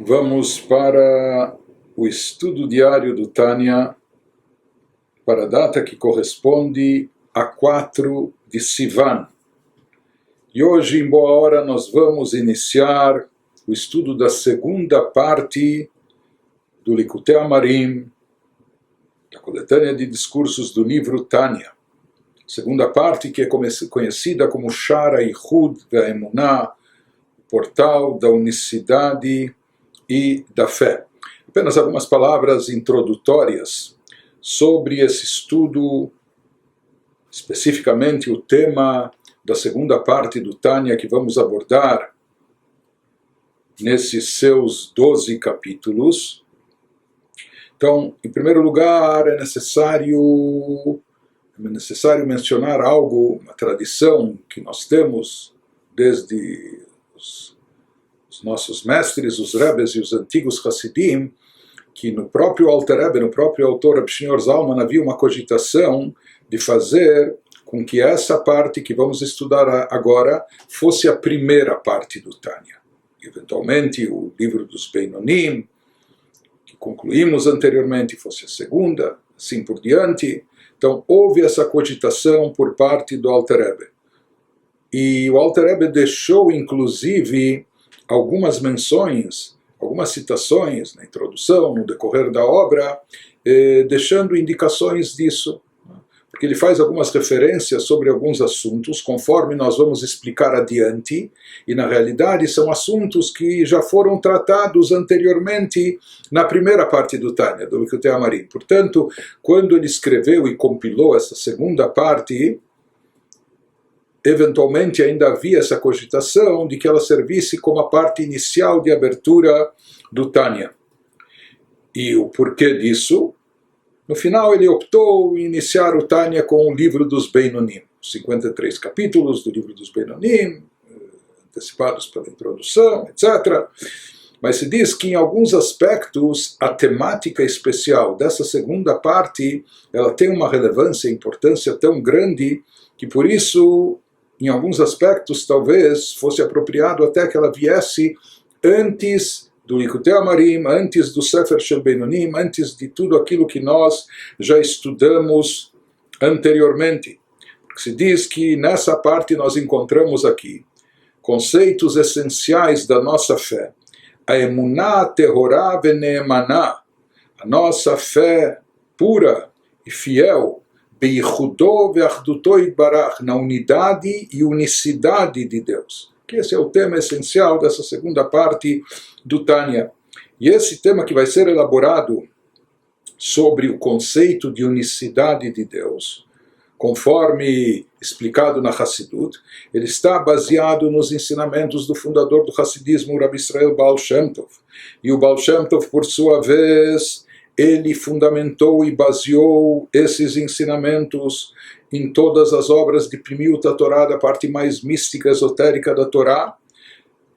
Vamos para o estudo diário do Tânia, para a data que corresponde a 4 de Sivan. E hoje, em boa hora, nós vamos iniciar o estudo da segunda parte do Likutei Amarim, da coletânea de discursos do livro Tânia. Segunda parte que é conhecida como Shara Yichud ve'emunah, portal da unicidade e da fé. Apenas algumas palavras introdutórias sobre esse estudo, especificamente o tema da segunda parte do Tânia que vamos abordar nesses seus 12 capítulos. Então, em primeiro lugar, é necessário mencionar algo, uma tradição que nós temos desde os nossos mestres, os Rebes e os antigos Hassidim, que no próprio Alter Rebbe, no próprio autor Reb Shneur Zalman, havia uma cogitação de fazer com que essa parte que vamos estudar agora fosse a primeira parte do Tânia. Eventualmente o livro dos Beinonim, que concluímos anteriormente, fosse a segunda, assim por diante. Então houve essa cogitação por parte do Alter Rebbe. E o Alter Rebbe deixou inclusive algumas menções, algumas citações na introdução, no decorrer da obra, deixando indicações disso, porque ele faz algumas referências sobre alguns assuntos, conforme nós vamos explicar adiante, e na realidade são assuntos que já foram tratados anteriormente na primeira parte do Tânia, do Likutei Amarim. Portanto, quando ele escreveu e compilou essa segunda parte, eventualmente ainda havia essa cogitação de que ela servisse como a parte inicial de abertura do Tânia. E o porquê disso? No final ele optou em iniciar o Tânia com o livro dos Beinonim, 53 capítulos do livro dos Beinonim, antecipados pela introdução, etc. Mas se diz que em alguns aspectos a temática especial dessa segunda parte ela tem uma relevância e importância tão grande que por isso, em alguns aspectos, talvez fosse apropriado até que ela viesse antes do Likutei Amarim, antes do Sefer Shel Beinonim, antes de tudo aquilo que nós já estudamos anteriormente. Porque se diz que nessa parte nós encontramos aqui conceitos essenciais da nossa fé. A emunah tehorá veneemaná, a nossa fé pura e fiel, beichudó ve'achdutó yitbarach, na unidade e unicidade de Deus. Que esse é o tema essencial dessa segunda parte do Tânia. E esse tema que vai ser elaborado sobre o conceito de unicidade de Deus, conforme explicado na Hassidut, ele está baseado nos ensinamentos do fundador do Hassidismo, Rabbi Israel Baal Shem Tov. E o Baal Shem Tov, por sua vez, ele fundamentou e baseou esses ensinamentos em todas as obras de Primiut HaTorá, da parte mais mística, esotérica da Torá,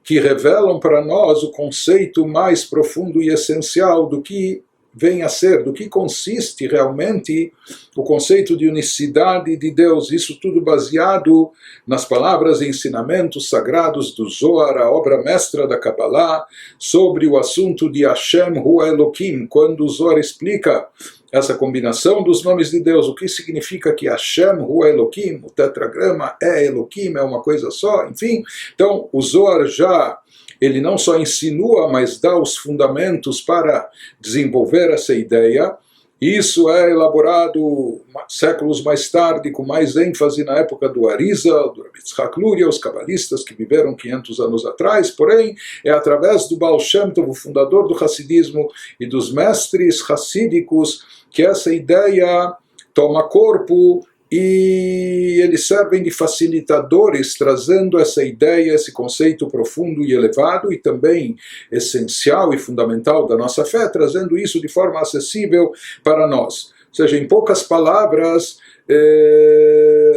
que revelam para nós o conceito mais profundo e essencial do que vem a ser, do que consiste realmente o conceito de unicidade de Deus. Isso tudo baseado nas palavras e ensinamentos sagrados do Zohar, a obra mestra da Kabbalah, sobre o assunto de Hashem Hu Elokim, quando o Zohar explica essa combinação dos nomes de Deus, o que significa que Hashem Hu Elokim, o tetragrama é Elokim, é uma coisa só, enfim. Então o Zohar ele não só insinua, mas dá os fundamentos para desenvolver essa ideia. Isso é elaborado séculos mais tarde, com mais ênfase na época do Arizal, do Rabbi Yitzhak Luria, os cabalistas que viveram 500 anos atrás. Porém, é através do Baal Shem Tov, o fundador do Hassidismo, e dos mestres hassídicos, que essa ideia toma corpo e eles servem de facilitadores, trazendo essa ideia, esse conceito profundo e elevado e também essencial e fundamental da nossa fé, trazendo isso de forma acessível para nós. Ou seja, em poucas palavras,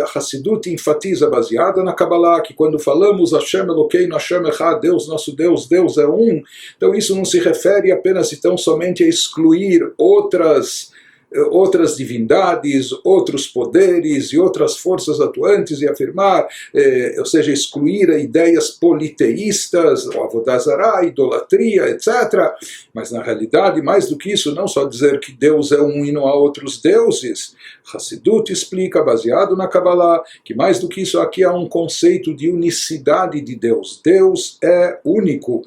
a Hassidut enfatiza, baseada na Kabbalah, que quando falamos Hashem Elokeinu, Hashem Echad, Deus nosso Deus, Deus é um, então isso não se refere apenas e tão somente a excluir outras outras divindades, outros poderes e outras forças atuantes e afirmar, ou seja, excluir ideias politeístas, avodah zará, idolatria, etc. Mas na realidade, mais do que isso, não só dizer que Deus é um e não há outros deuses. Hassidut explica, baseado na Kabbalah, que mais do que isso aqui há um conceito de unicidade de Deus. Deus é único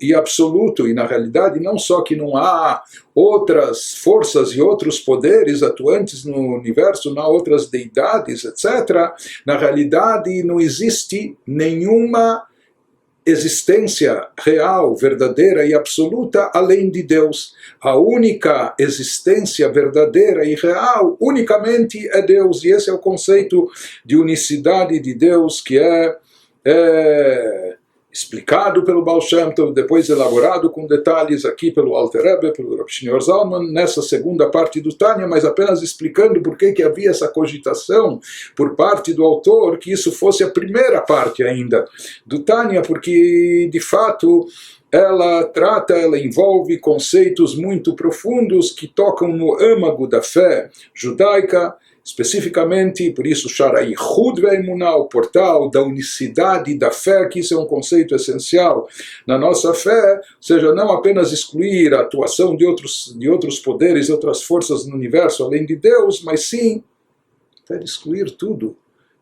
e absoluto, e na realidade não só que não há outras forças e outros poderes atuantes no universo, não há outras deidades, etc. Na realidade não existe nenhuma existência real, verdadeira e absoluta além de Deus. A única existência verdadeira e real unicamente é Deus, e esse é o conceito de unicidade de Deus que é explicado pelo Baal Shem Tov, depois elaborado com detalhes aqui pelo Alter Rebbe, pelo Rav Shneur Zalman, nessa segunda parte do Tânia, mas apenas explicando por que havia essa cogitação por parte do autor, que isso fosse a primeira parte ainda do Tânia, porque de fato ela envolve conceitos muito profundos que tocam no âmago da fé judaica, especificamente, por isso, Sharai Chud Ve'emunah, o portal da unicidade da fé, que isso é um conceito essencial na nossa fé, ou seja, não apenas excluir a atuação de outros poderes, outras forças no universo além de Deus, mas sim até excluir tudo,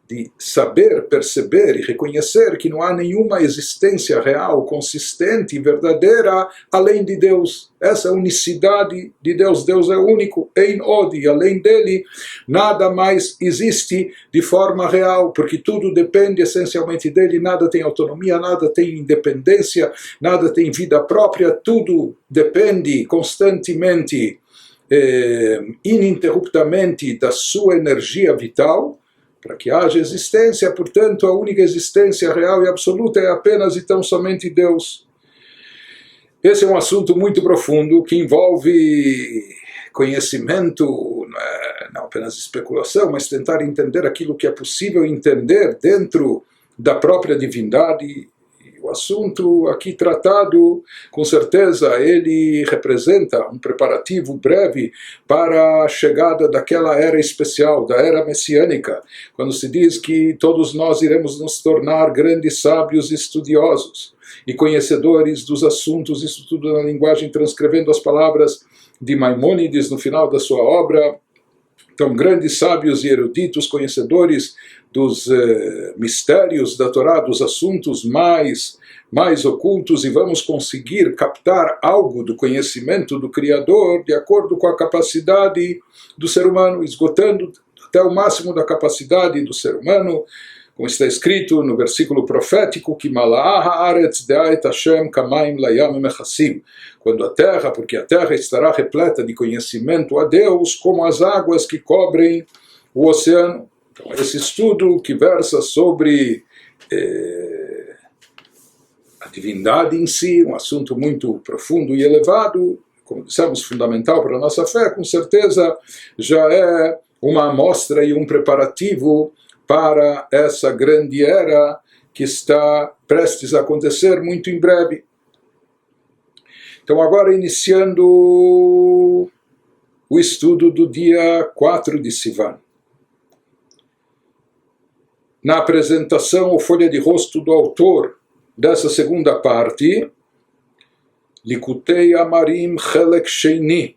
de saber, perceber e reconhecer que não há nenhuma existência real, consistente e verdadeira além de Deus. Essa unicidade de Deus. Deus é único, Ein Od, e além dele nada mais existe de forma real, porque tudo depende essencialmente dele, nada tem autonomia, nada tem independência, nada tem vida própria, tudo depende constantemente, ininterruptamente da sua energia vital, para que haja existência. Portanto, a única existência real e absoluta é apenas e tão somente Deus. Esse é um assunto muito profundo que envolve conhecimento, não apenas especulação, mas tentar entender aquilo que é possível entender dentro da própria divindade. O assunto aqui tratado, com certeza, ele representa um preparativo breve para a chegada daquela era especial, da era messiânica, quando se diz que todos nós iremos nos tornar grandes sábios estudiosos e conhecedores dos assuntos, isso tudo na linguagem transcrevendo as palavras de Maimônides no final da sua obra. Então, grandes sábios e eruditos, conhecedores dos mistérios da Torá, dos assuntos mais ocultos, e vamos conseguir captar algo do conhecimento do Criador de acordo com a capacidade do ser humano, esgotando até o máximo da capacidade do ser humano, como está escrito no versículo profético, que Mala'ah ha'aretz de'ait Hashem kamaim layam mechassim, quando a terra, porque a terra estará repleta de conhecimento a Deus, como as águas que cobrem o oceano. Então, esse estudo que versa sobre a divindade em si, um assunto muito profundo e elevado, como dissemos, fundamental para a nossa fé, com certeza já é uma amostra e um preparativo para essa grande era que está prestes a acontecer muito em breve. Então, agora iniciando o estudo do dia 4 de Sivan. Na apresentação, ou folha de rosto do autor dessa segunda parte, Likutei Amarim Chelek Sheini.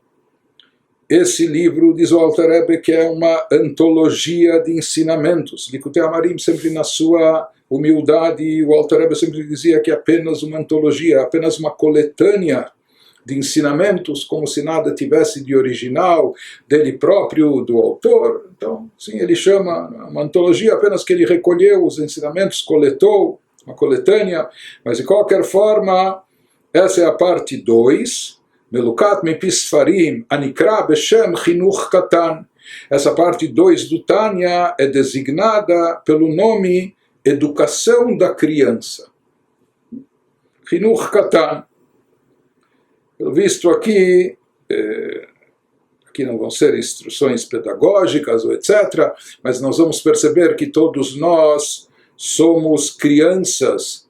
Esse livro, diz o Alter Rebbe, que é uma antologia de ensinamentos. Likutei Amarim, sempre na sua humildade, o Alter Rebbe sempre dizia que é apenas uma antologia, apenas uma coletânea de ensinamentos, como se nada tivesse de original dele próprio, do autor. Então, sim, ele chama uma antologia apenas que ele recolheu os ensinamentos, coletou, uma coletânea, mas de qualquer forma, essa é a parte 2, Melukat Mepisfarim Anikra Beshem Chinuch Katan. Essa parte 2 do Tânia é designada pelo nome Educação da Criança. Chinuch Katan. Pelo visto aqui não vão ser instruções pedagógicas ou etc., mas nós vamos perceber que todos nós somos crianças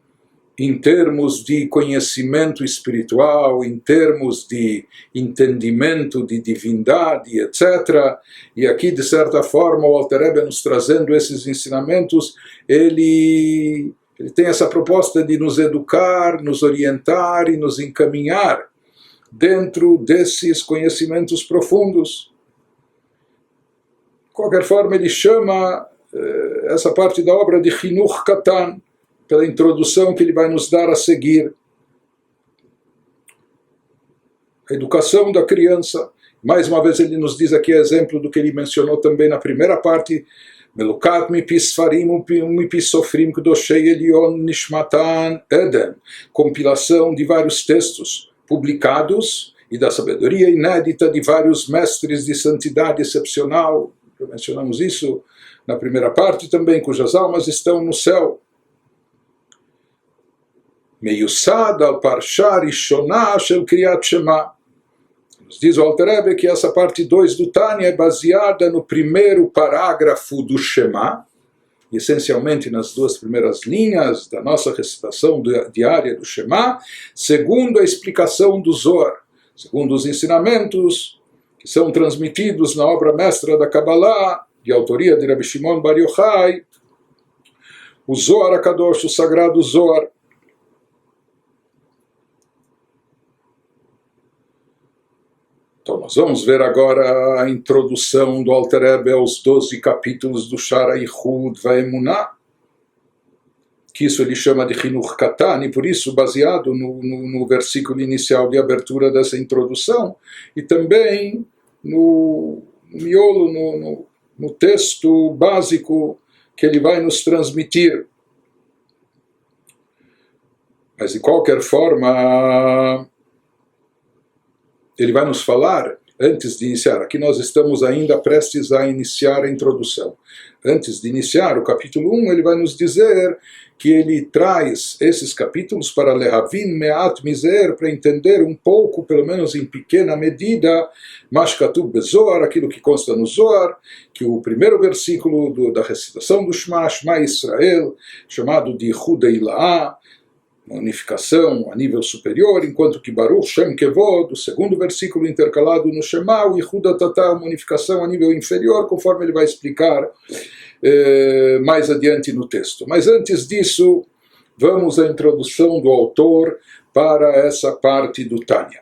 em termos de conhecimento espiritual, em termos de entendimento de divindade, etc. E aqui, de certa forma, o Alter Rebbe nos trazendo esses ensinamentos, ele tem essa proposta de nos educar, nos orientar e nos encaminhar dentro desses conhecimentos profundos. De qualquer forma, ele chama essa parte da obra de Chinuch Katan, pela introdução que ele vai nos dar a seguir. A educação da criança. Mais uma vez ele nos diz aqui exemplo do que ele mencionou também na primeira parte. Melukat mipi sfarim mipi sofrim kdoshei Elyon nishmatan Eden. Compilação de vários textos publicados e da sabedoria inédita de vários mestres de santidade excepcional. Já mencionamos isso na primeira parte também, cujas almas estão no céu. Meyusad al Parsha Rishonah shel Kriyat Shema. Nos diz o Alter Rebbe que essa parte 2 do Tânia é baseada no primeiro parágrafo do Shema, essencialmente nas duas primeiras linhas da nossa recitação diária do Shema, segundo a explicação do Zohar, segundo os ensinamentos que são transmitidos na obra mestra da Kabbalah, de autoria de Rabbi Shimon Bar Yochai, o Zohar HaKadosh, o sagrado Zohar. Então nós vamos ver agora a introdução do Alter Rebbe aos 12 capítulos do Shara Yichud Vaemunah, que isso ele chama de Chinuch Katan, e por isso baseado no versículo inicial de abertura dessa introdução, e também no miolo, no texto básico que ele vai nos transmitir. Mas de qualquer forma, ele vai nos falar, antes de iniciar, aqui nós estamos ainda prestes a iniciar a introdução. Antes de iniciar o capítulo 1, ele vai nos dizer que ele traz esses capítulos para Lehavin Me'at Mizer, para entender um pouco, pelo menos em pequena medida, Mashkatub Bezoar, aquilo que consta no Zohar, que o primeiro versículo da recitação do Shema, Shema Israel, chamado de Yichud Eilah, unificação a nível superior, enquanto que Baruch Shem Kevod, o segundo versículo intercalado no Shema, o Yichud Atatá, uma unificação a nível inferior, conforme ele vai explicar mais adiante no texto. Mas antes disso, vamos à introdução do autor para essa parte do Tânia.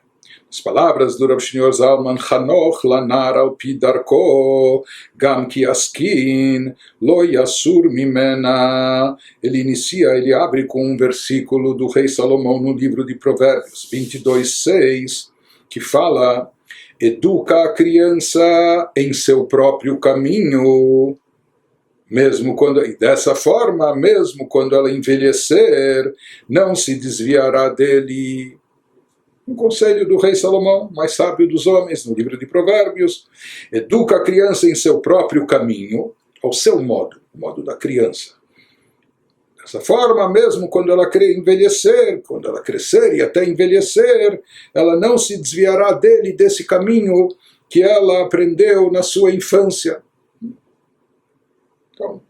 As palavras do Rav Shneur Zalman, Chanoch lanar al pi darko, gam ki askin, lo yasur mimena. Ele inicia, ele abre com um versículo do rei Salomão no livro de Provérbios 22:6, que fala: educa a criança em seu próprio caminho, mesmo quando, e dessa forma, mesmo quando ela envelhecer, não se desviará dele. Um conselho do rei Salomão, mais sábio dos homens, no livro de Provérbios. Educa a criança em seu próprio caminho, ao seu modo, o modo da criança. Dessa forma, mesmo quando ela envelhecer, quando ela crescer e até envelhecer, ela não se desviará dele, desse caminho que ela aprendeu na sua infância. Então,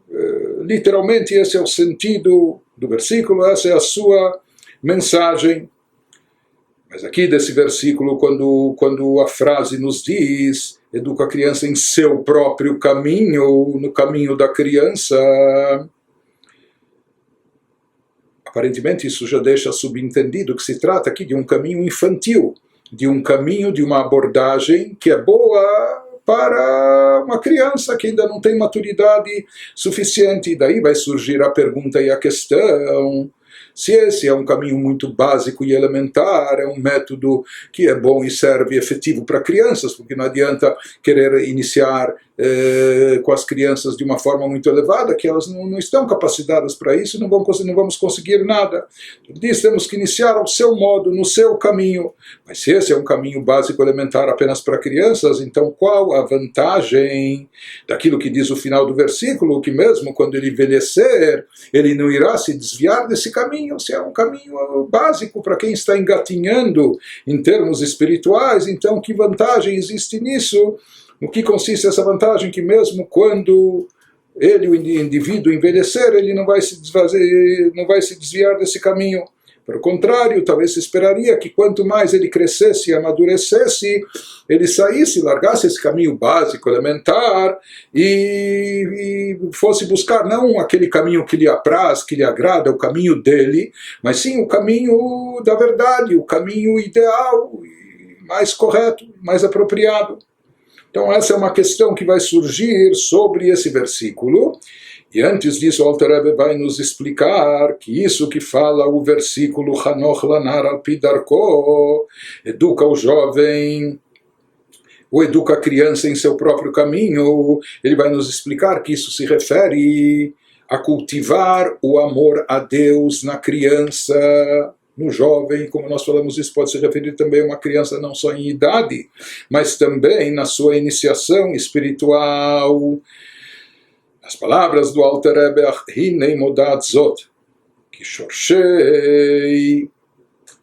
literalmente, esse é o sentido do versículo, essa é a sua mensagem. Mas aqui desse versículo, quando a frase nos diz, educa a criança em seu próprio caminho, no caminho da criança, aparentemente isso já deixa subentendido que se trata aqui de um caminho infantil, de um caminho, de uma abordagem que é boa para uma criança que ainda não tem maturidade suficiente. E daí vai surgir a pergunta e a questão: se esse é um caminho muito básico e elementar, é um método que é bom e serve efetivo para crianças, porque não adianta querer iniciar com as crianças de uma forma muito elevada, que elas não estão capacitadas para isso, não vamos conseguir nada. Diz, temos que iniciar ao seu modo, no seu caminho. Mas se esse é um caminho básico elementar apenas para crianças, então qual a vantagem daquilo que diz o final do versículo, que mesmo quando ele envelhecer, ele não irá se desviar desse caminho? Se é um caminho básico para quem está engatinhando em termos espirituais, então que vantagem existe nisso? No que consiste essa vantagem? Que mesmo quando ele, o indivíduo, envelhecer, ele não vai se desviar desse caminho. Pelo contrário, talvez se esperaria que quanto mais ele crescesse e amadurecesse, ele saísse, largasse esse caminho básico, elementar, e fosse buscar não aquele caminho que lhe apraz, que lhe agrada, o caminho dele, mas sim o caminho da verdade, o caminho ideal, mais correto, mais apropriado. Então essa é uma questão que vai surgir sobre esse versículo. E antes disso, o Alter Rebbe vai nos explicar que isso que fala o versículo Hanoch lanar al pi darko, educa o jovem, ou educa a criança em seu próprio caminho, ele vai nos explicar que isso se refere a cultivar o amor a Deus na criança, no jovem. Como nós falamos, isso pode se referir também a uma criança não só em idade, mas também na sua iniciação espiritual. As palavras do Alter Rebbe, Hinei modat zot, que shorshei.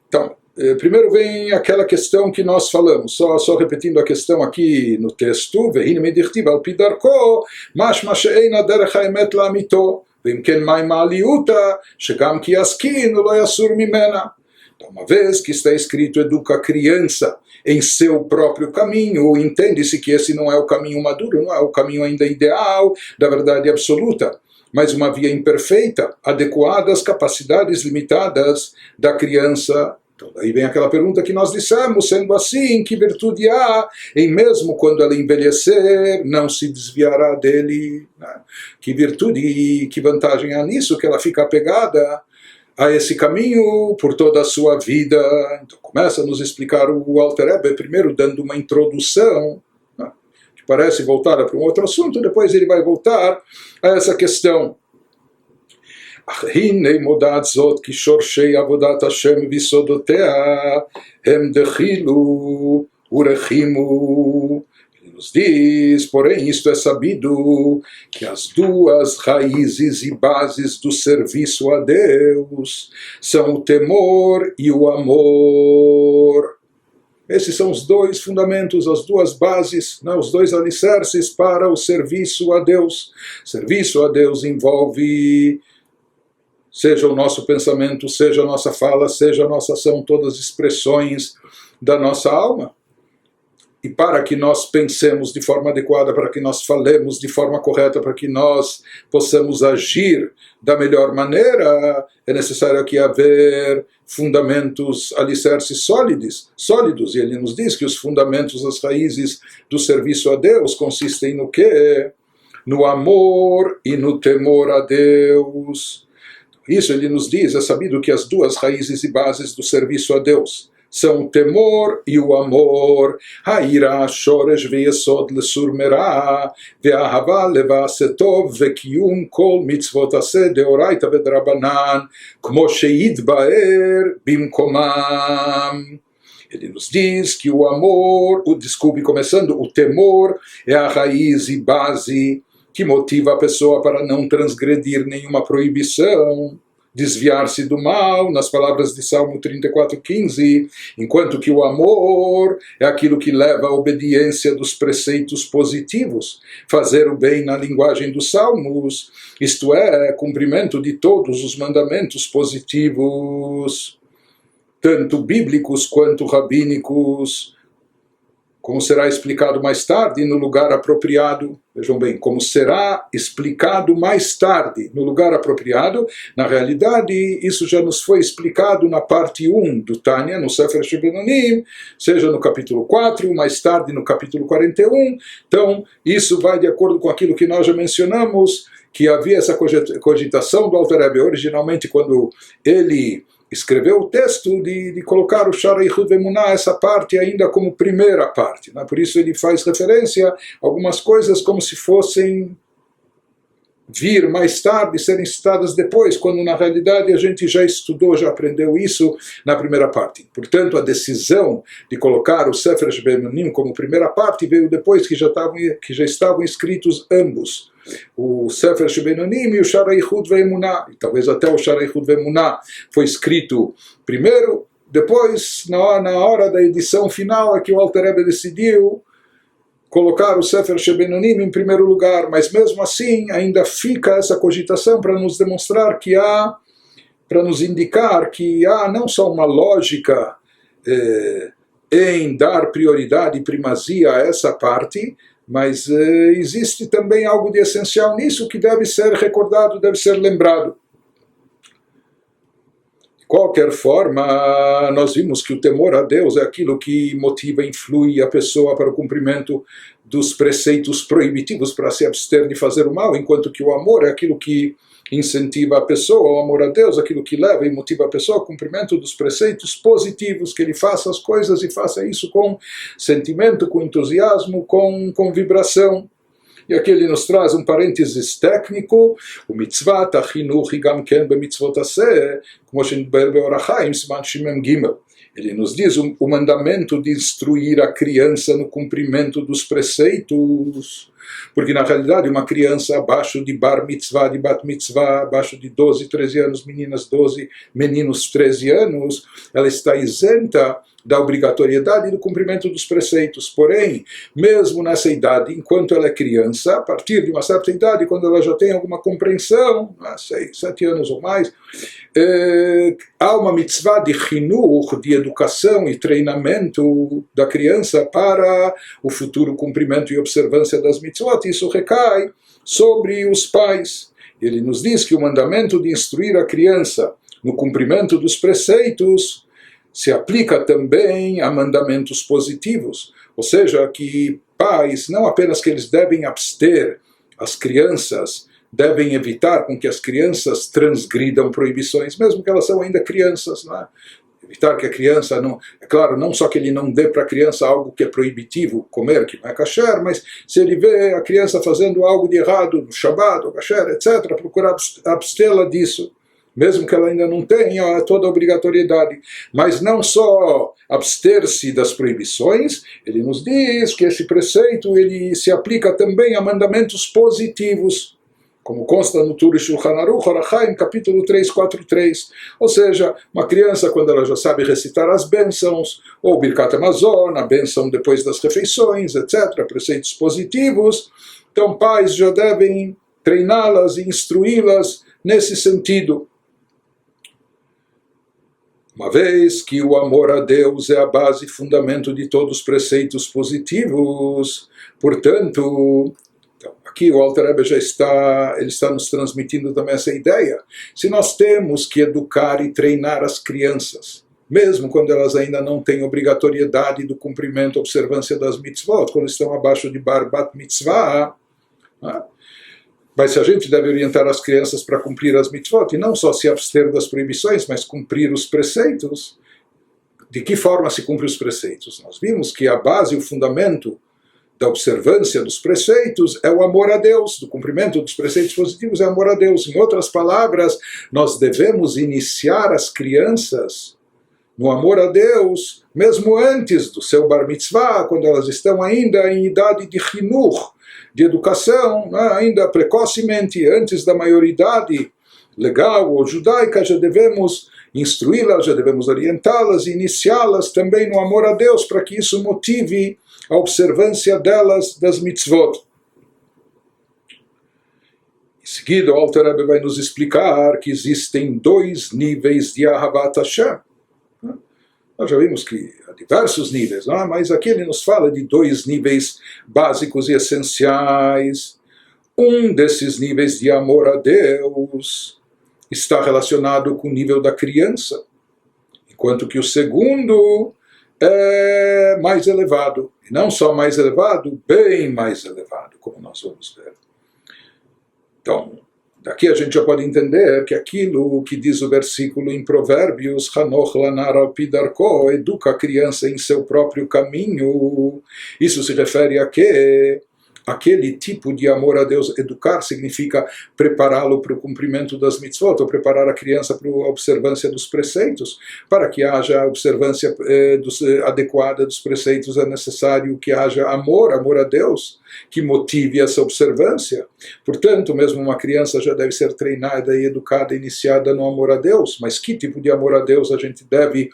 Então, primeiro vem aquela questão que nós falamos, só repetindo a questão aqui no texto, Ve'hinei medirtiv al pi darko, mashma she'eina derech ha'emet la'amito, ve'im ken ma'im ha'aliuta, shegam ki yaskin lo yasur mimena. Então, uma vez que está escrito educa a criança em seu próprio caminho, entende-se que esse não é o caminho maduro, não é o caminho ainda ideal da verdade absoluta, mas uma via imperfeita, adequada às capacidades limitadas da criança. Então daí vem aquela pergunta que nós dissemos, sendo assim, que virtude há em mesmo quando ela envelhecer, não se desviará dele? Né? Que virtude e que vantagem há nisso, que ela fica apegada a esse caminho por toda a sua vida? Então começa a nos explicar o Alter Rebbe, primeiro dando uma introdução, né, que parece voltar para um outro assunto, depois ele vai voltar a essa questão. Hinei modat zot ki shorshei avodat Hashem visodotea hem dechilu urechimu. Nos diz, porém, isto é sabido, que as duas raízes e bases do serviço a Deus são o temor e o amor. Esses são os dois fundamentos, as duas bases, né, os dois alicerces para o serviço a Deus. Serviço a Deus envolve, seja o nosso pensamento, seja a nossa fala, seja a nossa ação, todas as expressões da nossa alma. E para que nós pensemos de forma adequada, para que nós falemos de forma correta, para que nós possamos agir da melhor maneira, é necessário aqui haver fundamentos, alicerces sólidos. E ele nos diz que os fundamentos, as raízes do serviço a Deus consistem no quê? No amor e no temor a Deus. Isso ele nos diz, é sabido que as duas raízes e bases do serviço a Deus são o temor e o amor. Ha'ira shoresh ve'yesod lesurmerá ve'ahava levasetov ve'kiyum kol mitzvot aseh deoraita ve'drabanan kmo she'yidba'er bimkomam. Ele nos diz que o amor, começando, o temor é a raiz e base que motiva a pessoa para não transgredir nenhuma proibição, desviar-se do mal, nas palavras de Salmo 34:15, enquanto que o amor é aquilo que leva à obediência dos preceitos positivos, fazer o bem na linguagem dos Salmos, isto é, cumprimento de todos os mandamentos positivos, tanto bíblicos quanto rabínicos, como será explicado mais tarde no lugar apropriado. Vejam bem, como será explicado mais tarde no lugar apropriado, na realidade isso já nos foi explicado na parte 1 do Tânia, no Sefer Shebenonim, seja no capítulo 4, mais tarde no capítulo 41, então isso vai de acordo com aquilo que nós já mencionamos, que havia essa cogitação do Alter Rebbe, originalmente quando ele escreveu o texto de colocar o Shara Yichud Ve'emunah, essa parte ainda como primeira parte, né? Por isso ele faz referência a algumas coisas como se fossem vir mais tarde, serem citadas depois, quando na realidade a gente já estudou, já aprendeu isso na primeira parte. Portanto, a decisão de colocar o Sefer Shebenonim como primeira parte veio depois que já estavam escritos ambos, o Sefer Shebenonim e o Shara Yichud Ve'emunah. E talvez até o Shara Yichud Ve'emunah foi escrito primeiro, depois, na hora da edição final, é que o Alter Rebbe decidiu colocar o Sefer Shebenonim em primeiro lugar, mas mesmo assim ainda fica essa cogitação para nos demonstrar que há para nos indicar que há não só uma lógica em dar prioridade e primazia a essa parte, mas existe também algo de essencial nisso que deve ser recordado, deve ser lembrado. De qualquer forma, nós vimos que o temor a Deus é aquilo que motiva e influi a pessoa para o cumprimento dos preceitos proibitivos, para se abster de fazer o mal, enquanto que o amor é aquilo que incentiva a pessoa, o amor a Deus, aquilo que leva e motiva a pessoa ao cumprimento dos preceitos positivos, que ele faça as coisas e faça isso com sentimento, com entusiasmo, com vibração. E aqui ele nos traz um parênteses técnico, o mitzvah tachinuch gam ken b'mitzvot aseh, como shenidber be'orach chaim, siman shimem gimel. Ele nos diz o mandamento de instruir a criança no cumprimento dos preceitos, porque na realidade uma criança abaixo de bar mitzvah, de bat mitzvah, abaixo de 12, 13 anos, meninas 12, meninos 13 anos, ela está isenta da obrigatoriedade do cumprimento dos preceitos. Porém, mesmo nessa idade, enquanto ela é criança, a partir de uma certa idade, quando ela já tem alguma compreensão, 6, 7 anos ou mais, há uma mitzvah de chinuch, de educação e treinamento da criança para o futuro cumprimento e observância das mitzvot. Isso recai sobre os pais. Ele nos diz que o mandamento de instruir a criança no cumprimento dos preceitos se aplica também a mandamentos positivos, ou seja, que pais, não apenas que eles devem abster as crianças, devem evitar com que as crianças transgridam proibições, mesmo que elas são ainda crianças, não é? Evitar que a criança, não, é claro, não só que ele não dê para a criança algo que é proibitivo comer, que não é kasher, mas se ele vê a criança fazendo algo de errado no Shabbat, ou kasher, etc., procurar abstê-la disso, mesmo que ela ainda não tenha toda a obrigatoriedade. Mas não só abster-se das proibições, ele nos diz que esse preceito ele se aplica também a mandamentos positivos, como consta no Tur Shulchan Aruch, Orach Chaim, capítulo 343. Ou seja, uma criança, quando ela já sabe recitar as bênçãos, ou Birkat Hamazon, a bênção depois das refeições, etc., preceitos positivos, então pais já devem treiná-las e instruí-las nesse sentido. Uma vez que o amor a Deus é a base e fundamento de todos os preceitos positivos, portanto, aqui o Alter Rebbe ele está nos transmitindo também essa ideia. Se nós temos que educar e treinar as crianças, mesmo quando elas ainda não têm obrigatoriedade do cumprimento, observância das mitzvot, quando estão abaixo de bar bat mitzvah, mas se a gente deve orientar as crianças para cumprir as mitzvot, e não só se abster das proibições, mas cumprir os preceitos, de que forma se cumpre os preceitos? Nós vimos que a base e o fundamento da observância dos preceitos é o amor a Deus, do cumprimento dos preceitos positivos é o amor a Deus. Em outras palavras, nós devemos iniciar as crianças no amor a Deus, mesmo antes do seu bar mitzvah, quando elas estão ainda em idade de chinuch, de educação, ainda precocemente, antes da maioridade legal ou judaica, já devemos instruí-las, já devemos orientá-las e iniciá-las também no amor a Deus, para que isso motive a observância delas das mitzvot. Em seguida, o Alter Rebbe vai nos explicar que existem 2 níveis de Ahavat Hashem. Nós já vimos que há diversos níveis, não é? Mas aqui ele nos fala de 2 níveis básicos e essenciais. Um desses níveis de amor a Deus está relacionado com o nível da criança, enquanto que o segundo é mais elevado. E não só mais elevado, bem mais elevado, como nós vamos ver. Então, daqui a gente já pode entender que aquilo que diz o versículo em Provérbios, Hanoch lanar al pi darko, educa a criança em seu próprio caminho. Isso se refere a quê? Aquele tipo de amor a Deus. Educar significa prepará-lo para o cumprimento das mitzvot, ou preparar a criança para a observância dos preceitos. Para que haja observância adequada dos preceitos, é necessário que haja amor a Deus, que motive essa observância. Portanto, mesmo uma criança já deve ser treinada e educada, iniciada no amor a Deus. Mas que tipo de amor a Deus a gente deve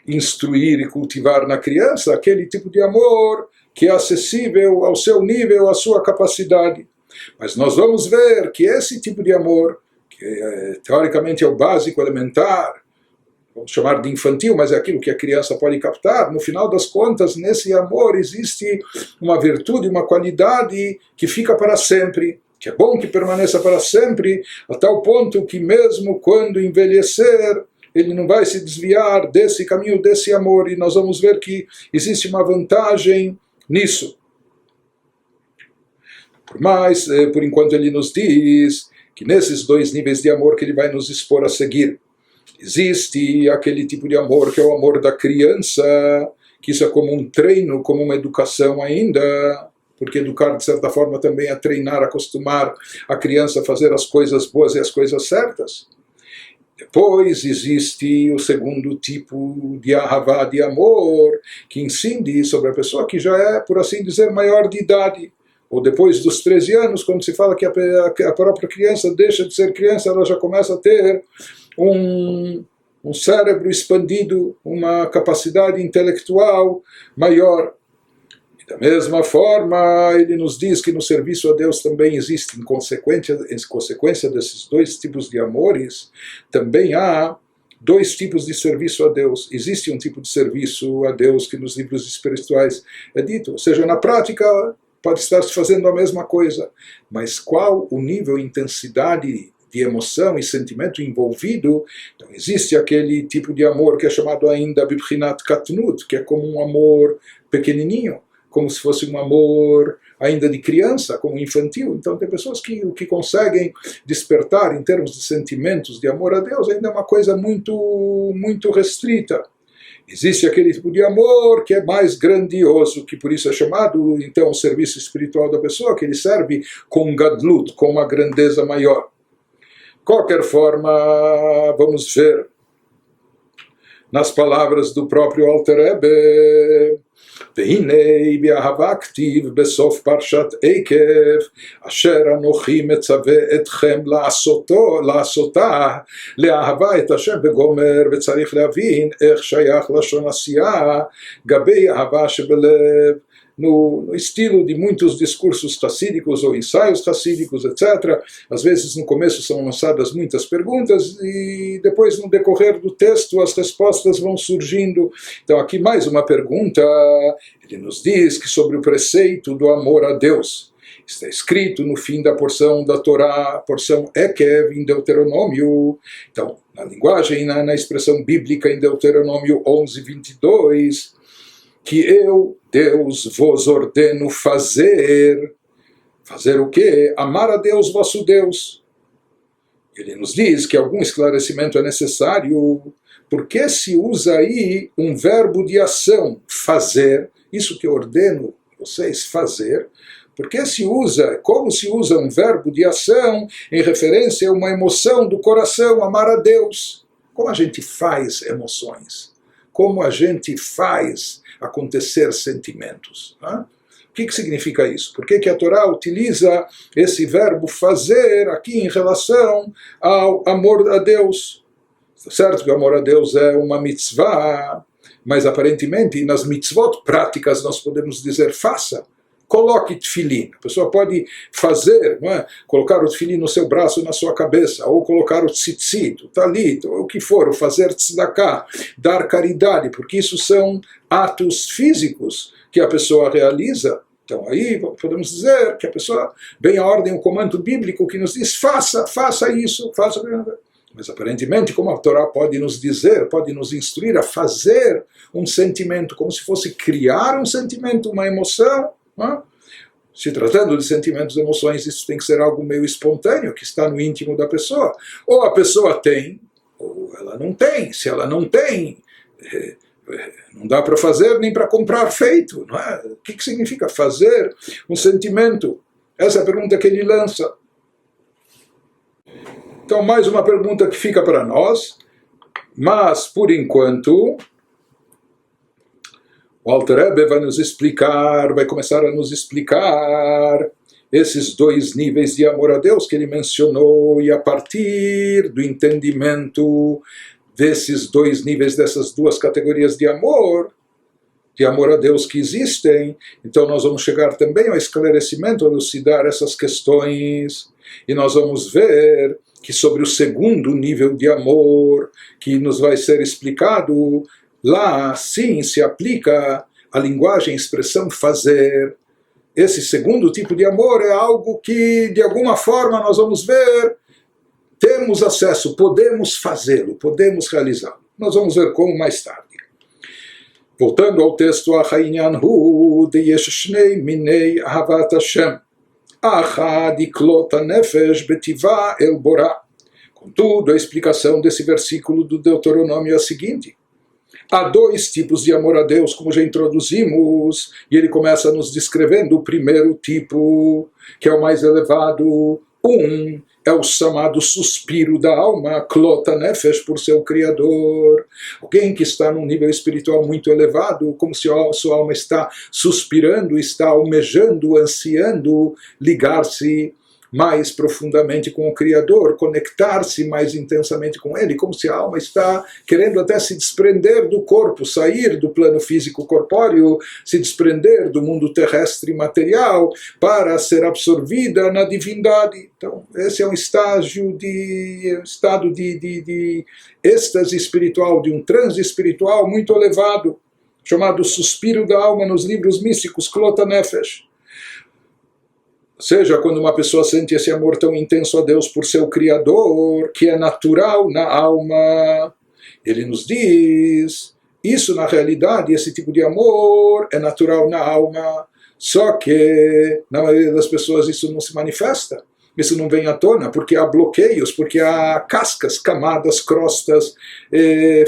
instruir e cultivar na criança? Aquele tipo de amor que é acessível ao seu nível, à sua capacidade. Mas nós vamos ver que esse tipo de amor, que que teoricamente é o básico, elementar, vamos chamar de infantil, mas é aquilo que a criança pode captar. No final das contas, nesse amor existe uma virtude, uma qualidade que fica para sempre, que é bom que permaneça para sempre, a tal ponto que mesmo quando envelhecer, ele não vai se desviar desse caminho, desse amor, e nós vamos ver que existe uma vantagem nisso. Por enquanto ele nos diz que nesses dois níveis de amor que ele vai nos expor a seguir, existe aquele tipo de amor que é o amor da criança, que isso é como um treino, como uma educação ainda, porque educar de certa forma também é treinar, acostumar a criança a fazer as coisas boas e as coisas certas. Depois existe o segundo tipo de ahavá, de amor, que incide sobre a pessoa que já é, por assim dizer, maior de idade, ou depois dos 13 anos, quando se fala que a própria criança deixa de ser criança, ela já começa a ter um cérebro expandido, uma capacidade intelectual maior. E da mesma forma, ele nos diz que no serviço a Deus também existe, em consequência desses dois tipos de amores, também há dois tipos de serviço a Deus. Existe um tipo de serviço a Deus que nos livros espirituais é dito, ou seja, na prática pode estar se fazendo a mesma coisa, mas qual o nível e intensidade de emoção e sentimento envolvido? Então existe aquele tipo de amor que é chamado ainda Bibchinat Katnut, que é como um amor pequenininho, como se fosse um amor ainda de criança, como infantil. Então tem pessoas que conseguem despertar em termos de sentimentos de amor a Deus, ainda é uma coisa muito restrita. Existe aquele tipo de amor que é mais grandioso, que por isso é chamado então o serviço espiritual da pessoa, que ele serve com gadlut, com uma grandeza maior. De qualquer forma, vamos ver nas palavras do próprio Alter Rebbe, והנה באהבה כתיב בסוף פרשת עקב אשר אנוכי מצווה אתכם לעשותה לאהבה את השם בגומר, וצריך להבין איך שייך לשון עשייה גבי אהבה שבלב. No estilo de muitos discursos racídicos ou ensaios racídicos, etc. Às vezes no começo são lançadas muitas perguntas e depois no decorrer do texto as respostas vão surgindo. Então aqui mais uma pergunta, ele nos diz que sobre o preceito do amor a Deus, está escrito no fim da porção da Torá, porção Ekev, em Deuteronômio. Então, na linguagem, na expressão bíblica em Deuteronômio 11:22, que eu, Deus, vos ordeno fazer. Fazer o quê? Amar a Deus, vosso Deus. Ele nos diz que algum esclarecimento é necessário. Por que se usa aí um verbo de ação, fazer? Isso que eu ordeno vocês fazer. Por que se usa, como se usa um verbo de ação em referência a uma emoção do coração, amar a Deus? Como a gente faz emoções? Como a gente faz acontecer sentimentos? O que significa isso? Por que a Torá utiliza esse verbo fazer aqui em relação ao amor a Deus? Certo que o amor a Deus é uma mitzvah, mas aparentemente nas mitzvot práticas nós podemos dizer faça. Coloque tefilim. A pessoa pode fazer, não é? Colocar o tefilim no seu braço, na sua cabeça, ou colocar o tzitzit, o talit, ou o que for, o fazer tzedakah, dar caridade, porque isso são atos físicos que a pessoa realiza. Então aí podemos dizer que a pessoa, bem a ordem, o comando bíblico que nos diz, faça isso, faça. Mas aparentemente, como a Torá pode nos dizer, pode nos instruir a fazer um sentimento, como se fosse criar um sentimento, uma emoção, se tratando de sentimentos e emoções, isso tem que ser algo meio espontâneo, que está no íntimo da pessoa. Ou a pessoa tem, ou ela não tem. Se ela não tem, não dá para fazer nem para comprar feito. Não é? O que significa fazer um sentimento? Essa é a pergunta que ele lança. Então, mais uma pergunta que fica para nós, mas, por enquanto, o Alter Rebbe vai começar a nos explicar esses dois níveis de amor a Deus que ele mencionou, e a partir do entendimento desses dois níveis, dessas duas categorias de amor a Deus que existem, então nós vamos chegar também ao esclarecimento, a elucidar essas questões, e nós vamos ver que sobre o segundo nível de amor, que nos vai ser explicado, lá sim se aplica a linguagem, a expressão fazer. Esse segundo tipo de amor é algo que, de alguma forma, nós vamos ver, temos acesso, podemos fazê-lo, podemos realizá-lo. Nós vamos ver como mais tarde. Voltando ao texto, העניין הוא דייש שני מיני אהבת השם. האחד יקלוט הנפש בטבעה אל בורא. Contudo, a explicação desse versículo do Deuteronômio é a seguinte. Há dois tipos de amor a Deus, como já introduzimos, e ele começa nos descrevendo o primeiro tipo, que é o mais elevado. É o chamado suspiro da alma, Klota Nefesh, por seu Criador. Alguém que está num nível espiritual muito elevado, como se a sua alma está suspirando, está almejando, ansiando ligar-se mais profundamente com o Criador, conectar-se mais intensamente com Ele, como se a alma está querendo até se desprender do corpo, sair do plano físico corpóreo, se desprender do mundo terrestre material para ser absorvida na divindade. Então, esse é um estado de êxtase espiritual, de um transe espiritual muito elevado, chamado suspiro da alma nos livros místicos, Klota Nefesh. Ou seja, quando uma pessoa sente esse amor tão intenso a Deus por seu Criador, que é natural na alma, ele nos diz, isso na realidade, esse tipo de amor é natural na alma, só que na maioria das pessoas isso não se manifesta. Isso não vem à tona porque há bloqueios, porque há cascas, camadas, crostas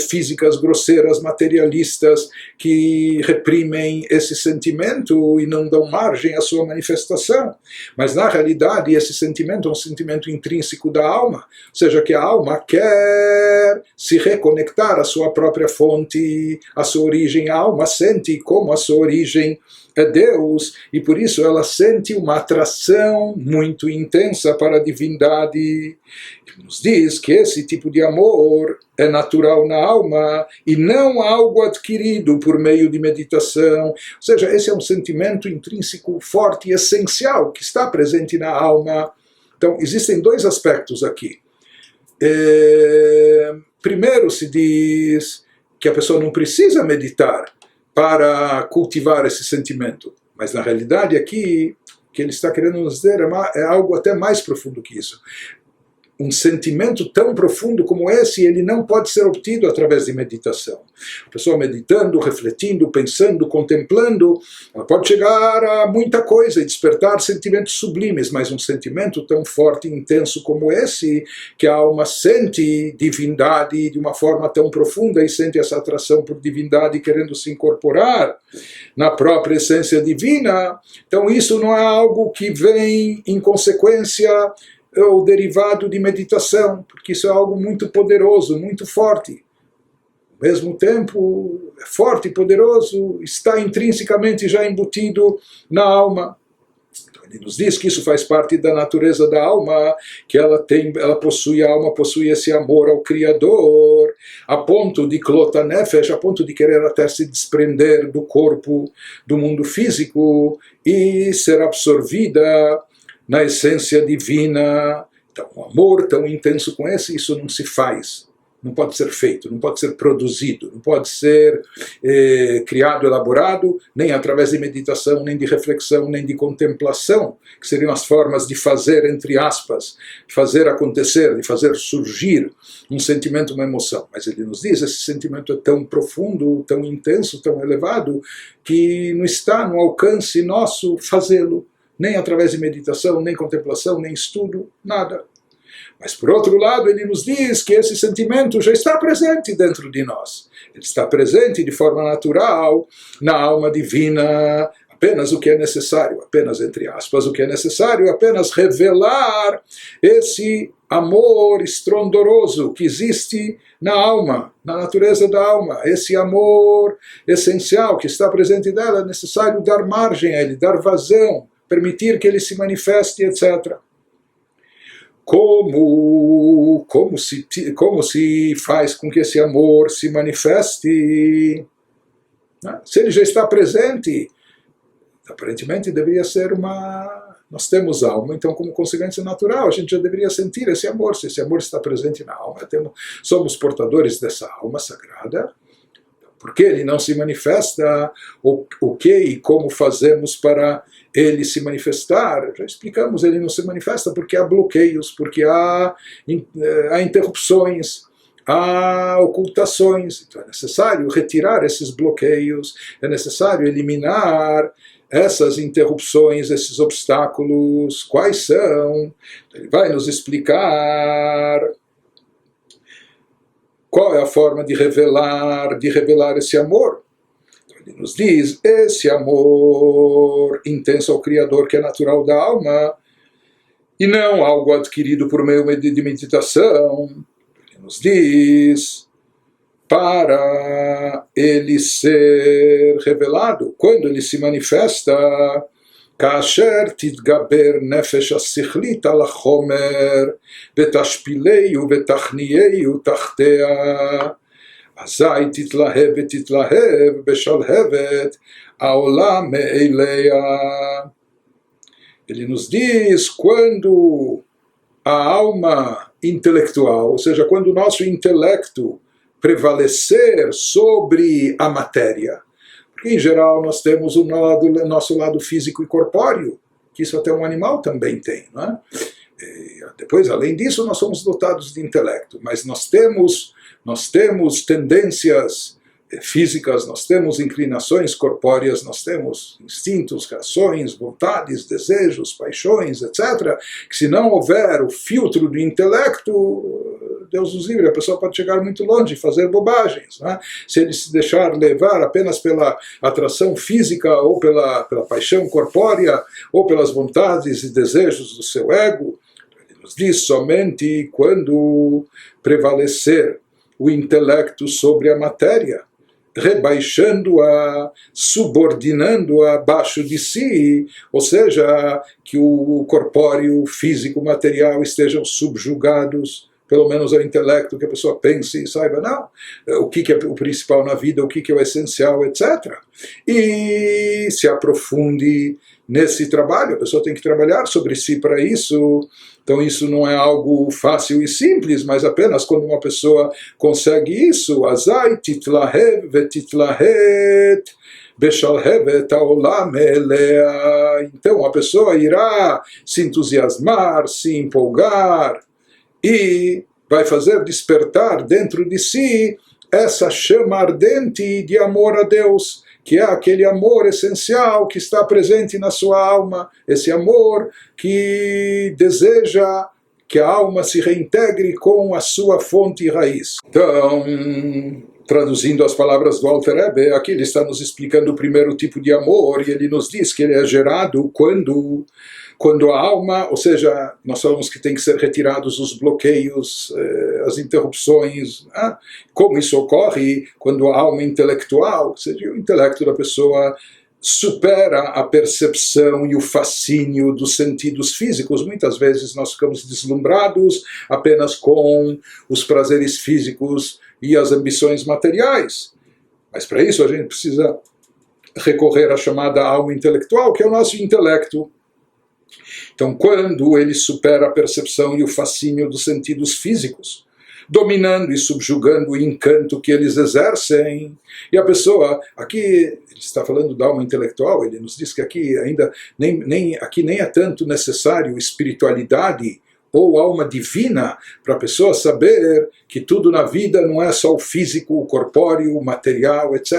físicas, grosseiras, materialistas que reprimem esse sentimento e não dão margem à sua manifestação. Mas na realidade esse sentimento é um sentimento intrínseco da alma, ou seja, que a alma quer se reconectar à sua própria fonte, à sua origem. A alma sente como a sua origem é Deus, e por isso ela sente uma atração muito intensa para a divindade. Nos diz que esse tipo de amor é natural na alma e não algo adquirido por meio de meditação. Ou seja, esse é um sentimento intrínseco forte e essencial que está presente na alma. Então, existem dois aspectos aqui. Primeiro, se diz que a pessoa não precisa meditar para cultivar esse sentimento. Mas na realidade aqui, o que ele está querendo nos dizer é algo até mais profundo que isso. Um sentimento tão profundo como esse, ele não pode ser obtido através de meditação. A pessoa meditando, refletindo, pensando, contemplando, ela pode chegar a muita coisa e despertar sentimentos sublimes, mas um sentimento tão forte e intenso como esse, que a alma sente divindade de uma forma tão profunda e sente essa atração por divindade querendo se incorporar na própria essência divina, então isso não é algo que vem em consequência ou derivado de meditação, porque isso é algo muito poderoso, muito forte. Ao mesmo tempo, é forte e poderoso, está intrinsecamente já embutido na alma. Então, ele nos diz que isso faz parte da natureza da alma, que a alma possui esse amor ao Criador, a ponto de Klota Nefesh, a ponto de querer até se desprender do corpo, do mundo físico, e ser absorvida na essência divina. Então, um amor tão intenso com esse, isso não se faz, não pode ser feito, não pode ser produzido, não pode ser criado, elaborado, nem através de meditação, nem de reflexão, nem de contemplação, que seriam as formas de fazer, entre aspas, fazer acontecer, de fazer surgir um sentimento, uma emoção. Mas ele nos diz, esse sentimento é tão profundo, tão intenso, tão elevado, que não está no alcance nosso fazê-lo, nem através de meditação, nem contemplação, nem estudo, nada. Mas por outro lado, ele nos diz que esse sentimento já está presente dentro de nós. Ele está presente de forma natural na alma divina. Apenas o que é necessário, apenas entre aspas, o que é necessário é apenas revelar esse amor estrondoroso que existe na alma, na natureza da alma. Esse amor essencial que está presente nela, é necessário dar margem a ele, dar vazão, permitir que ele se manifeste, etc. Como se faz com que esse amor se manifeste? Se ele já está presente, aparentemente deveria ser uma nós temos alma, então como consequência natural a gente já deveria sentir esse amor. Se esse amor está presente na alma, somos portadores dessa alma sagrada. Por que ele não se manifesta? O que e como fazemos para ele se manifestar? Já explicamos, ele não se manifesta porque há bloqueios, porque há interrupções, há ocultações. Então é necessário retirar esses bloqueios, é necessário eliminar essas interrupções, esses obstáculos. Quais são? Ele vai nos explicar qual é a forma de revelar esse amor. Então ele nos diz, esse amor intenso ao Criador, que é natural da alma, e não algo adquirido por meio de meditação. Ele nos diz, para ele ser revelado, quando ele se manifesta, כאשר תתגבר נפש השכלית על החומר ותשפילהו ותכניהו תחתיה, אזי תתלהב ותתלהב בשלהבת העולה מאליה. Ele nos diz, quando a alma intelectual, ou seja, quando o nosso intelecto prevalecer sobre a matéria, porque em geral nós temos o nosso lado físico e corpóreo, que isso até um animal também tem, não é? Depois, além disso, nós somos dotados de intelecto, mas nós temos tendências físicas, nós temos inclinações corpóreas, nós temos instintos, reações, vontades, desejos, paixões, etc., que se não houver o filtro do intelecto, Deus nos livre, a pessoa pode chegar muito longe e fazer bobagens. Né? Se ele se deixar levar apenas pela atração física, ou pela paixão corpórea, ou pelas vontades e desejos do seu ego, ele nos diz, somente quando prevalecer o intelecto sobre a matéria, rebaixando-a, subordinando-a abaixo de si, ou seja, que o corpóreo, físico, material estejam subjugados, pelo menos ao intelecto, que a pessoa pense e saiba, não, o que é o principal na vida, o que é o essencial, etc. E se aprofunde nesse trabalho, a pessoa tem que trabalhar sobre si para isso. Então isso não é algo fácil e simples, mas apenas quando uma pessoa consegue isso, azai titlahev vetitlahet beshalhevet haolam elea. Então a pessoa irá se entusiasmar, se empolgar, e vai fazer despertar dentro de si essa chama ardente de amor a Deus, que é aquele amor essencial que está presente na sua alma, esse amor que deseja que a alma se reintegre com a sua fonte e raiz. Então, traduzindo as palavras do Alter Rebbe, aqui ele está nos explicando o primeiro tipo de amor, e ele nos diz que ele é gerado quando a alma, ou seja, nós falamos que tem que ser retirados os bloqueios, as interrupções, né? Como isso ocorre quando a alma intelectual, ou seja, o intelecto da pessoa supera a percepção e o fascínio dos sentidos físicos. Muitas vezes nós ficamos deslumbrados apenas com os prazeres físicos e as ambições materiais. Mas para isso a gente precisa recorrer à chamada alma intelectual, que é o nosso intelecto. Então, quando ele supera a percepção e o fascínio dos sentidos físicos, dominando e subjugando o encanto que eles exercem, e a pessoa, aqui ele está falando da alma intelectual, ele nos diz que aqui ainda nem é tanto necessário espiritualidade ou alma divina para a pessoa saber que tudo na vida não é só o físico, o corpóreo, o material, etc.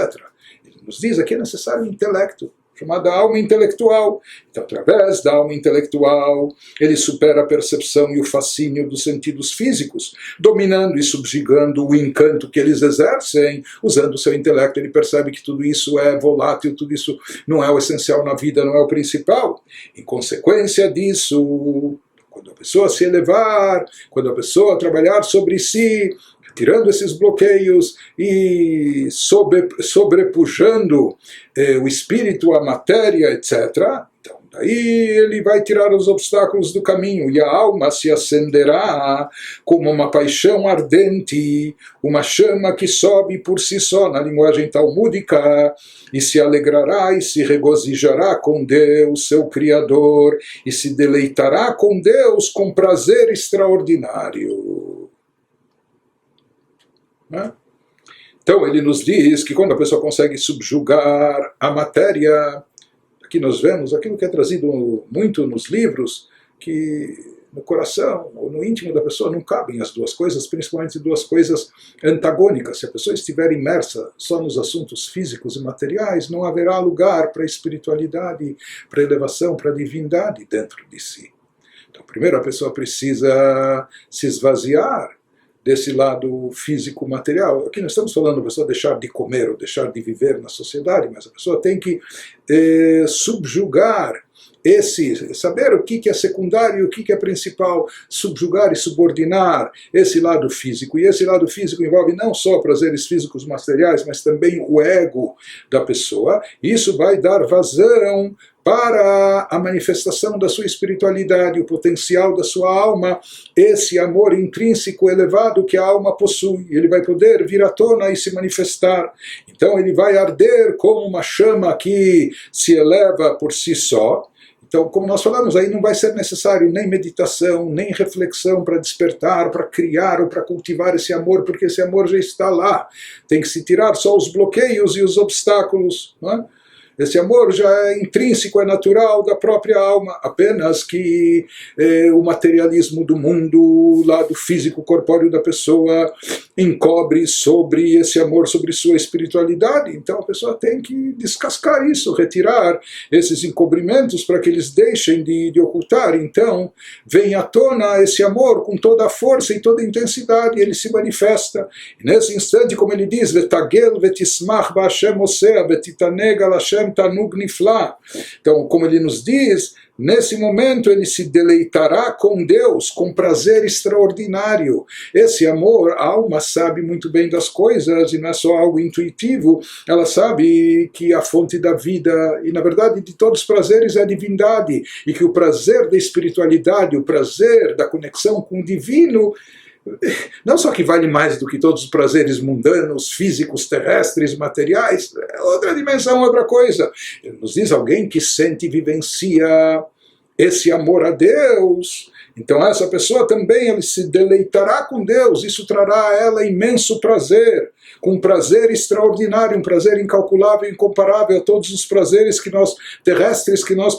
Ele nos diz aqui é necessário o intelecto, chamada alma intelectual. Então, através da alma intelectual, ele supera a percepção e o fascínio dos sentidos físicos, dominando e subjugando o encanto que eles exercem. Usando o seu intelecto, ele percebe que tudo isso é volátil, tudo isso não é o essencial na vida, não é o principal. Em consequência disso, quando a pessoa se elevar, quando a pessoa trabalhar sobre si, tirando esses bloqueios e sobrepujando o espírito, a matéria, etc. Então, Aí ele vai tirar os obstáculos do caminho e a alma se acenderá como uma paixão ardente, uma chama que sobe por si só, na linguagem talmúdica, e se alegrará e se regozijará com Deus, seu Criador, e se deleitará com Deus com prazer extraordinário. Então ele nos diz que quando a pessoa consegue subjugar a matéria, aqui nós vemos aquilo que é trazido muito nos livros, que no coração ou no íntimo da pessoa não cabem as duas coisas, principalmente duas coisas antagônicas. Se a pessoa estiver imersa só nos assuntos físicos e materiais, não haverá lugar para a espiritualidade, para a elevação, para a divindade dentro de si. Então, primeiro a pessoa precisa se esvaziar desse lado físico material. Aqui nós estamos falando da pessoa deixar de comer ou deixar de viver na sociedade, mas a pessoa tem que subjugar saber o que é secundário e o que é principal, subjugar e subordinar esse lado físico. E esse lado físico envolve não só prazeres físicos materiais, mas também o ego da pessoa. Isso vai dar vazão para a manifestação da sua espiritualidade, o potencial da sua alma, esse amor intrínseco elevado que a alma possui. Ele vai poder vir à tona e se manifestar. Então ele vai arder como uma chama que se eleva por si só. Então, como nós falamos, aí não vai ser necessário nem meditação, nem reflexão para despertar, para criar ou para cultivar esse amor, porque esse amor já está lá. Tem que se tirar só os bloqueios e os obstáculos, não é? Esse amor já é intrínseco, é natural da própria alma, apenas que o materialismo do mundo, o lado físico corpóreo da pessoa, encobre sobre esse amor, sobre sua espiritualidade. Então a pessoa tem que descascar isso, retirar esses encobrimentos para que eles deixem de ocultar. Então vem à tona esse amor com toda a força e toda a intensidade, ele se manifesta. E nesse instante, como ele diz, Vetagel vetismach ba'Hashem osea vetitanega l'Hashem tanug nifla. Então, como ele nos diz, nesse momento ele se deleitará com Deus, com prazer extraordinário. Esse amor, a alma sabe muito bem das coisas, e não é só algo intuitivo, ela sabe que a fonte da vida, e na verdade de todos os prazeres é a divindade, e que o prazer da espiritualidade, o prazer da conexão com o divino, não só que vale mais do que todos os prazeres mundanos, físicos, terrestres, materiais, é outra dimensão, outra coisa. Ele nos diz alguém que sente e vivencia esse amor a Deus. Então essa pessoa também ele se deleitará com Deus, isso trará a ela imenso prazer, com um prazer extraordinário, um prazer incalculável, incomparável a todos os prazeres terrestres que nós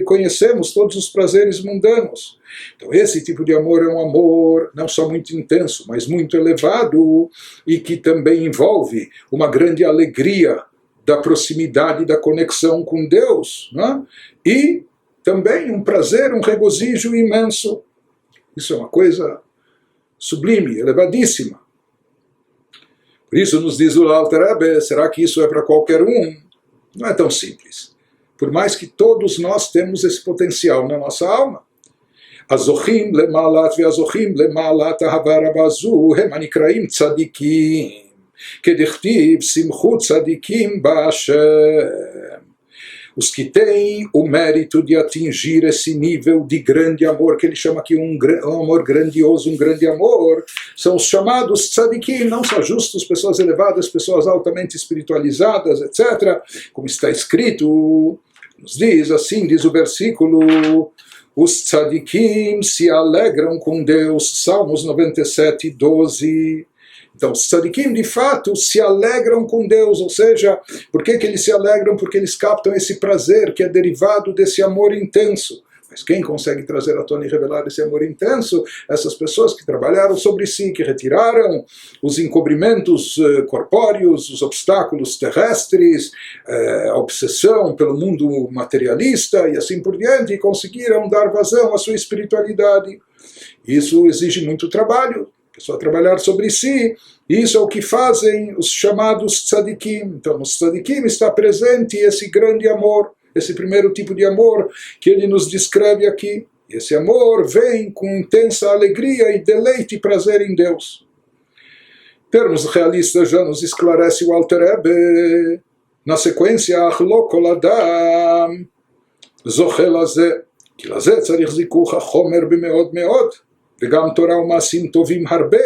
conhecemos, todos os prazeres mundanos. Então esse tipo de amor é um amor não só muito intenso, mas muito elevado, e que também envolve uma grande alegria da proximidade, da conexão com Deus, né? E também um prazer, um regozijo imenso. Isso é uma coisa sublime, elevadíssima. Por isso nos diz o Alter Rebbe, será que isso é para qualquer um? Não é tão simples. Por mais que todos nós temos esse potencial na nossa alma. הזוכים למעלת והזוכים למעלת אהבה רבה זו הם הנקראים צדיקים, כדכתיב שמחו צדיקים בהשם. Os que têm o mérito de atingir esse nível de grande amor, que ele chama aqui um amor grandioso, um grande amor, são os chamados tzadikim, não só justos, pessoas elevadas, pessoas altamente espiritualizadas, etc. Como está escrito, nos diz assim, diz o versículo, os tzadikim se alegram com Deus, Salmos 97, 12. Então, os tzadikim, de fato, se alegram com Deus, ou seja, por que eles se alegram? Porque eles captam esse prazer que é derivado desse amor intenso. Mas quem consegue trazer à tona e revelar esse amor intenso? Essas pessoas que trabalharam sobre si, que retiraram os encobrimentos corpóreos, os obstáculos terrestres, a obsessão pelo mundo materialista e assim por diante, e conseguiram dar vazão à sua espiritualidade. Isso exige muito trabalho. Pessoa trabalhar sobre si, isso é o que fazem os chamados tzadikim. Então, nos tzadikim está presente esse grande amor, esse primeiro tipo de amor que ele nos descreve aqui. Esse amor vem com intensa alegria e deleite e prazer em Deus. Em termos realistas, já nos esclarece o Alter Rebbe, na sequência, Achlok Kol Adam. זוכה לזה, כי לזה צריך זיכוך החומר במאוד מאוד, וגם תורה ומעשים טובים הרבה,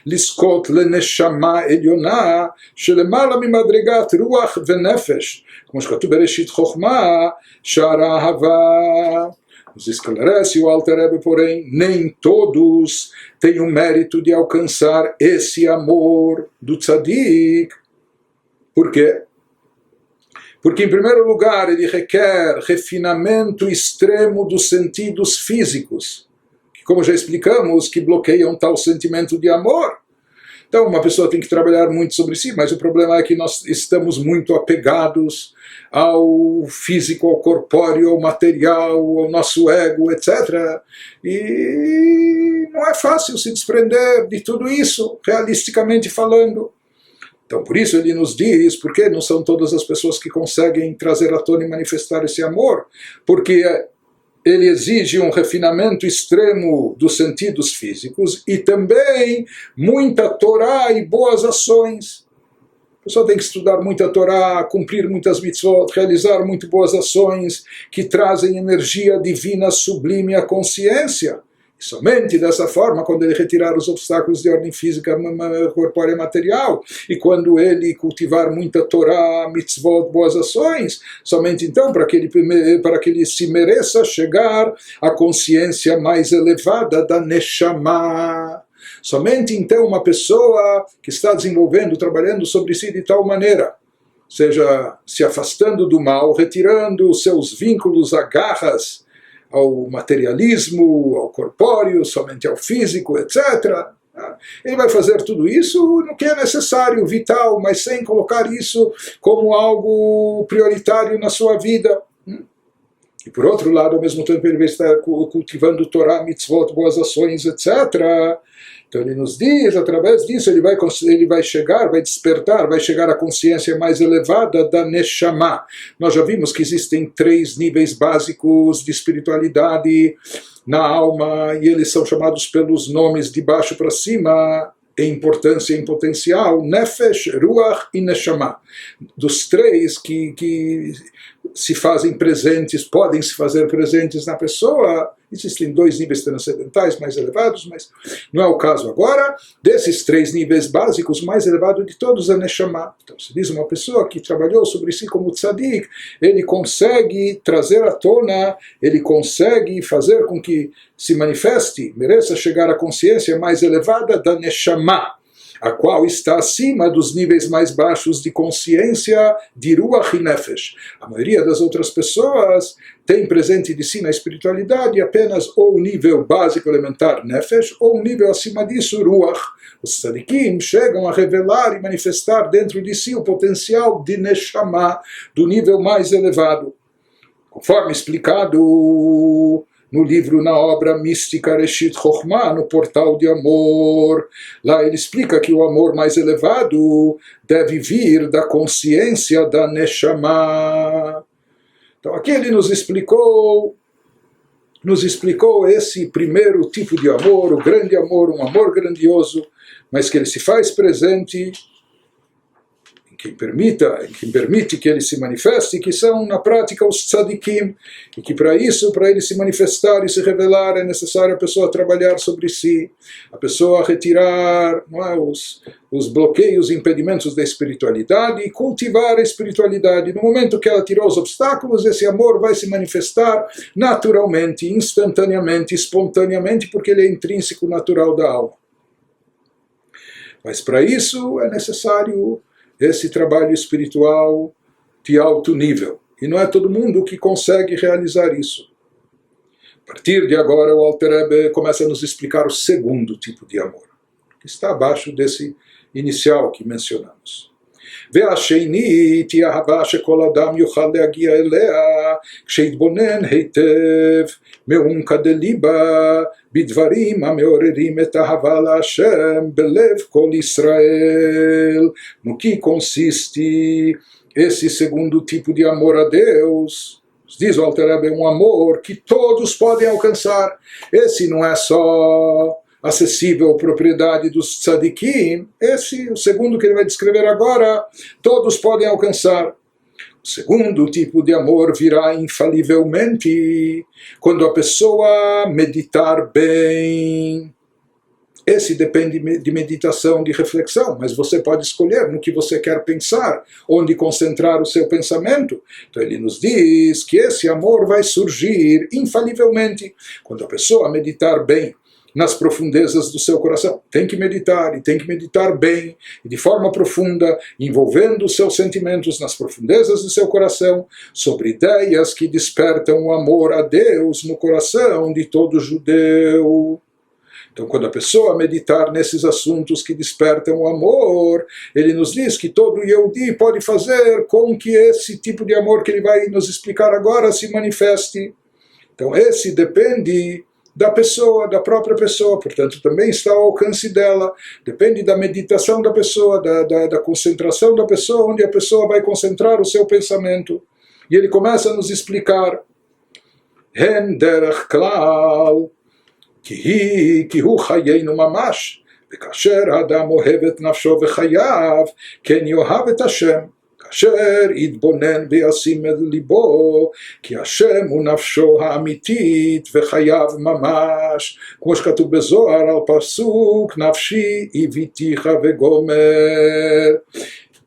לזכות לנשמה עליונה שלמעלה ממדרגת רוח ונפש, como שכתוב בראשית חוכמה, שער האהבה. Nos esclarece o Alter Rebbe, porém, nem todos têm o mérito de alcançar esse amor do tzadik. Por quê? Porque, em primeiro lugar, ele requer refinamento extremo dos sentidos físicos, que, como já explicamos, que bloqueiam tal sentimento de amor. Então, uma pessoa tem que trabalhar muito sobre si, mas o problema é que nós estamos muito apegados ao físico, ao corpóreo, ao material, ao nosso ego, etc. E não é fácil se desprender de tudo isso, realisticamente falando. Então, por isso ele nos diz, porque não são todas as pessoas que conseguem trazer à tona e manifestar esse amor, porque ele exige um refinamento extremo dos sentidos físicos e também muita Torá e boas ações. A pessoa tem que estudar muita Torá, cumprir muitas mitzvot, realizar muito boas ações que trazem energia divina sublime à consciência. E somente dessa forma, quando ele retirar os obstáculos de ordem física, corpórea e material, e quando ele cultivar muita Torá, mitzvot, boas ações, somente então, para que ele se mereça chegar à consciência mais elevada da Neshama. Somente então uma pessoa que está desenvolvendo, trabalhando sobre si de tal maneira, seja se afastando do mal, retirando os seus vínculos, agarras, ao materialismo, ao corpóreo, somente ao físico, etc. Ele vai fazer tudo isso no que é necessário, vital, mas sem colocar isso como algo prioritário na sua vida. E por outro lado, ao mesmo tempo, ele vai estar cultivando Torá, mitzvot, boas ações, etc. Então ele nos diz, através disso, ele vai chegar, vai despertar, vai chegar à consciência mais elevada da Neshama. Nós já vimos que existem 3 níveis básicos de espiritualidade na alma, e eles são chamados pelos nomes de baixo para cima, em importância e em potencial, Nefesh, Ruach e Neshama. Dos 3 que se fazem presentes, podem se fazer presentes na pessoa, existem 2 níveis transcendentais mais elevados, mas não é o caso agora. Desses 3 níveis básicos, o mais elevado de todos é Neshama. Então, se diz uma pessoa que trabalhou sobre si como tzadik, ele consegue trazer à tona, ele consegue fazer com que se manifeste, mereça chegar à consciência mais elevada da Neshama, a qual está acima dos níveis mais baixos de consciência de Ruach e Nefesh. A maioria das outras pessoas tem presente de si na espiritualidade apenas ou o nível básico elementar Nefesh, ou um nível acima disso Ruach. Os tzadikim chegam a revelar e manifestar dentro de si o potencial de Neshama, do nível mais elevado. Conforme explicado no livro, na obra mística Reshit Chokhmah, no portal de amor, lá ele explica que o amor mais elevado deve vir da consciência da Neshama. Então aqui ele nos explicou esse primeiro tipo de amor, o grande amor, um amor grandioso, mas que ele se faz presente quem permite que ele se manifeste, que são na prática os tzadikim, e que para isso, para ele se manifestar e se revelar, é necessário a pessoa trabalhar sobre si, a pessoa retirar os bloqueios e impedimentos da espiritualidade e cultivar a espiritualidade. No momento que ela tirou os obstáculos, esse amor vai se manifestar naturalmente, instantaneamente, espontaneamente, porque ele é intrínseco natural da alma. Mas para isso é necessário esse trabalho espiritual de alto nível. E não é todo mundo que consegue realizar isso. A partir de agora, o Alter Rebbe começa a nos explicar o segundo tipo de amor, que está abaixo desse inicial que mencionamos. והשנית היא אהבה שכל אדם יוכל להגיע אליה כשיתבונן היטב מעומקא דליבה בדברים המעוררים את אהבה להשם בלב כל ישראל. No que consiste esse segundo tipo de amor a Deus? Diz o Alter Rebbe, um amor que todos podem alcançar. Esse não é só acessível à propriedade dos tzadikim, esse, o segundo que ele vai descrever agora, todos podem alcançar. Ou O segundo tipo de amor virá infalivelmente quando a pessoa meditar bem. Esse depende de meditação, de reflexão, mas você pode escolher no que você quer pensar, onde concentrar o seu pensamento. Então ele nos diz que esse amor vai surgir infalivelmente quando a pessoa meditar bem nas profundezas do seu coração. Tem que meditar, e tem que meditar bem, e de forma profunda, envolvendo os seus sentimentos nas profundezas do seu coração, sobre ideias que despertam o amor a Deus no coração de todo judeu. Então, quando a pessoa meditar nesses assuntos que despertam o amor, ele nos diz que todo Yehudi pode fazer com que esse tipo de amor que ele vai nos explicar agora se manifeste. Então, esse depende da pessoa, da própria pessoa, portanto, também está ao alcance dela. Depende da meditação da pessoa, da concentração da pessoa, onde a pessoa vai concentrar o seu pensamento. E ele começa a nos explicar. Hen derech klal. כי הוא חיינו ממש, וכאשר האדם אוהב את נפשו וחייו, כן יאהב את השם, כאשר יתבונן וישים את ליבו, כי השם הוא נפשו האמיתית וחייו ממש, כמו שכתוב בזוהר על פסוק, נפשי הביתיך וגומר.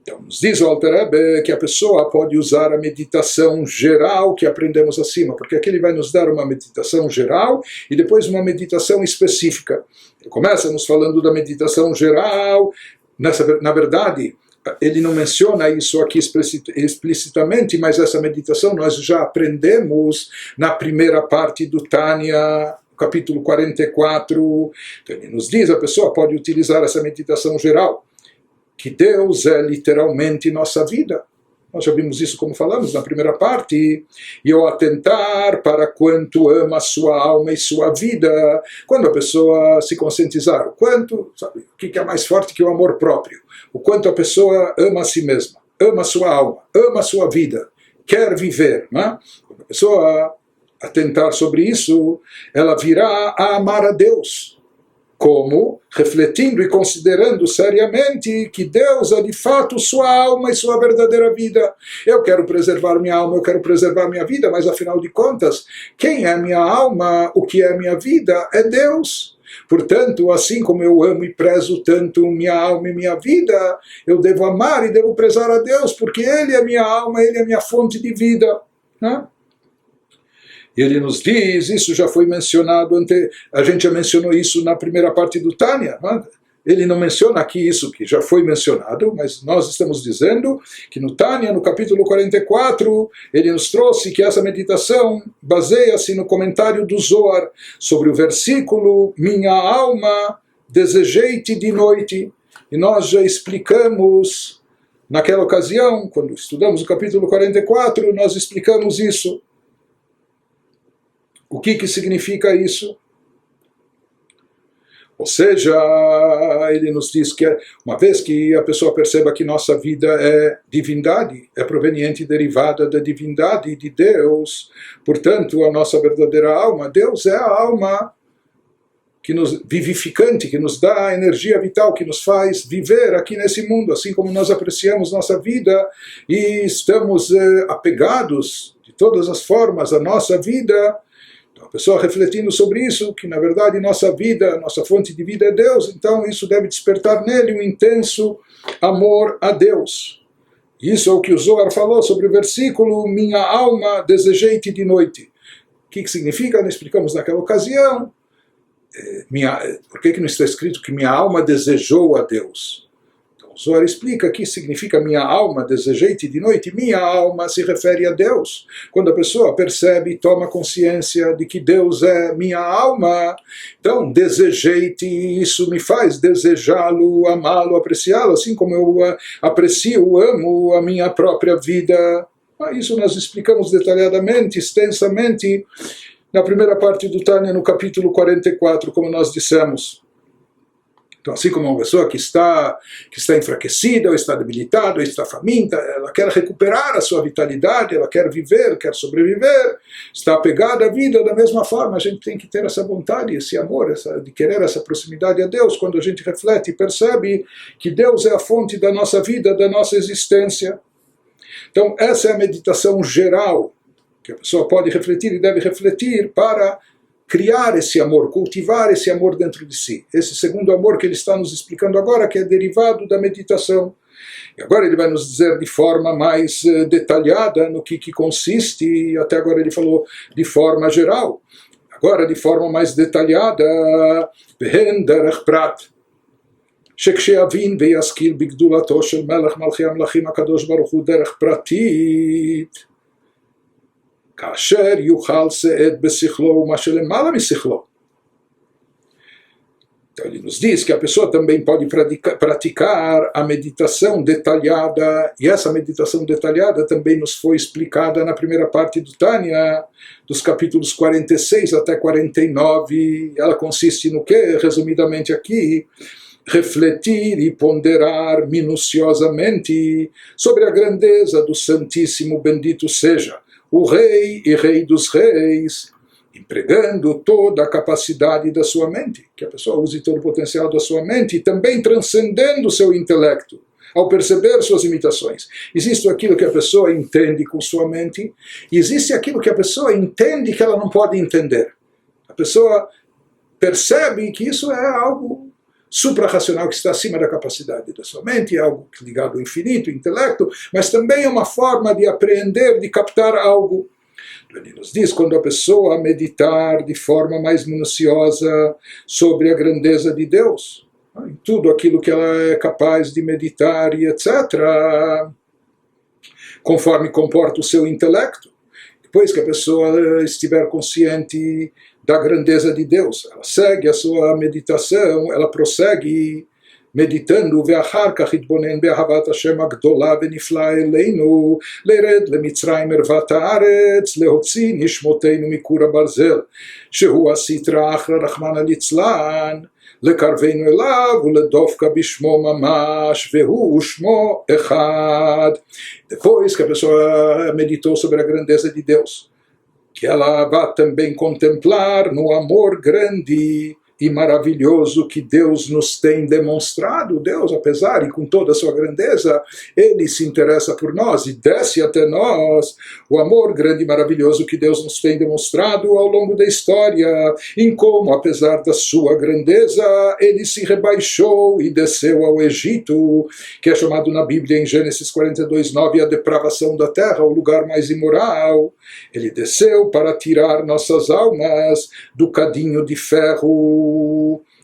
Então, nos diz o Alter Rebbe que a pessoa pode usar a meditação geral que aprendemos acima, porque aqui ele vai nos dar uma meditação geral e depois uma meditação específica. Ele começa nos falando da meditação geral, na verdade, ele não menciona isso aqui explicitamente, mas essa meditação nós já aprendemos na primeira parte do Tânia, capítulo 44. Então, ele nos diz que a pessoa pode utilizar essa meditação geral, que Deus é literalmente nossa vida. Nós já vimos isso como falamos na primeira parte. E ao atentar para quanto ama sua alma e sua vida, quando a pessoa se conscientizar, o quanto, sabe, o que é mais forte que o amor próprio? O quanto a pessoa ama a si mesma, ama a sua alma, ama a sua vida, quer viver, né? Quando a pessoa atentar sobre isso, ela virá a amar a Deus. Como? Refletindo e considerando seriamente que Deus é de fato sua alma e sua verdadeira vida. Eu quero preservar minha alma, eu quero preservar minha vida, mas afinal de contas, quem é minha alma, o que é minha vida, é Deus. Portanto, assim como eu amo e prezo tanto minha alma e minha vida, eu devo amar e devo prezar a Deus, porque Ele é minha alma, Ele é minha fonte de vida, né? Ele nos diz, isso já foi mencionado, a gente já mencionou isso na primeira parte do Tânia, né? Ele não menciona aqui isso que já foi mencionado, mas nós estamos dizendo que no Tânia, no capítulo 44, ele nos trouxe que essa meditação baseia-se no comentário do Zohar sobre o versículo Minha alma desejei-te de noite. E nós já explicamos, naquela ocasião, quando estudamos o capítulo 44, nós explicamos isso. O que significa isso? Ou seja, ele nos diz que uma vez que a pessoa perceba que nossa vida é divindade, é proveniente e derivada da divindade de Deus, portanto, a nossa verdadeira alma, Deus é a alma que nos vivificante, que nos dá a energia vital, que nos faz viver aqui nesse mundo, assim como nós apreciamos nossa vida e estamos apegados de todas as formas à nossa vida. A pessoa refletindo sobre isso, que na verdade nossa vida, nossa fonte de vida é Deus, então isso deve despertar nele um intenso amor a Deus. Isso é o que o Zohar falou sobre o versículo Minha alma desejei-te de noite. O que significa? Nós explicamos naquela ocasião. Por que não está escrito que minha alma desejou a Deus? O Zohar explica que significa minha alma, desejei-te de noite. Minha alma se refere a Deus. Quando a pessoa percebe e toma consciência de que Deus é minha alma, então desejei-te, isso me faz desejá-lo, amá-lo, apreciá-lo, assim como eu aprecio, amo a minha própria vida. Isso nós explicamos detalhadamente, extensamente, na primeira parte do Tânia, no capítulo 44, como nós dissemos. Então, assim como uma pessoa que está enfraquecida, ou está debilitada, ou está faminta, ela quer recuperar a sua vitalidade, ela quer viver, quer sobreviver, está apegada à vida, da mesma forma, a gente tem que ter essa vontade, esse amor, de querer essa proximidade a Deus, quando a gente reflete e percebe que Deus é a fonte da nossa vida, da nossa existência. Então essa é a meditação geral, que a pessoa pode refletir e deve refletir para criar esse amor, cultivar esse amor dentro de si. Esse segundo amor que ele está nos explicando agora, que é derivado da meditação. E agora ele vai nos dizer de forma mais detalhada no que consiste, e até agora ele falou de forma geral. Agora de forma mais detalhada, והן דרך פרט, שכשיבין וישכיל בגדולתו של מלך מלכי המלכים הקדוש ברוך הוא דרך פרטית, כאשר יוכל שאת בשכלו ומה שלמעלה משכלו. Então ele nos diz que a pessoa também pode praticar a meditação detalhada, e essa meditação detalhada também nos foi explicada na primeira parte do Tânia, dos capítulos 46 até 49. Ela consiste no que? Resumidamente aqui, refletir e ponderar minuciosamente sobre a grandeza do Santíssimo Bendito seja, o Rei e Rei dos Reis, empregando toda a capacidade da sua mente, que a pessoa use todo o potencial da sua mente e também transcendendo o seu intelecto, ao perceber suas limitações. Existe aquilo que a pessoa entende com sua mente, e existe aquilo que a pessoa entende que ela não pode entender. A pessoa percebe que isso é algo suprarracional, que está acima da capacidade da sua mente, é algo ligado ao infinito, ao intelecto, mas também é uma forma de apreender, de captar algo. Ele nos diz, quando a pessoa meditar de forma mais minuciosa sobre a grandeza de Deus, em tudo aquilo que ela é capaz de meditar e etc., conforme comporta o seu intelecto, depois que a pessoa estiver consciente da grandeza de Deus, ela segue a sua meditação, ela prossegue meditando, ואחר כך התבונן באהבת השם הגדולה ונפלאה אלינו, לרד למצרים ערוות הארץ, להוציא נשמותינו מכור הברזל, שהוא הסטרא אחרא רחמנא ליצלן, לקרבנו אליו ולדופקא בשמו ממש, והוא ושמו אחד. Depois que a pessoa meditou sobre a grandeza de Deus, que ela vá também contemplar no amor grande e maravilhoso que Deus nos tem demonstrado. Deus, apesar e com toda a sua grandeza, Ele se interessa por nós e desce até nós o amor grande e maravilhoso que Deus nos tem demonstrado ao longo da história, em como, apesar da sua grandeza, Ele se rebaixou e desceu ao Egito, que é chamado na Bíblia em Gênesis 42:9 a depravação da terra, o lugar mais imoral. Ele desceu para tirar nossas almas do cadinho de ferro,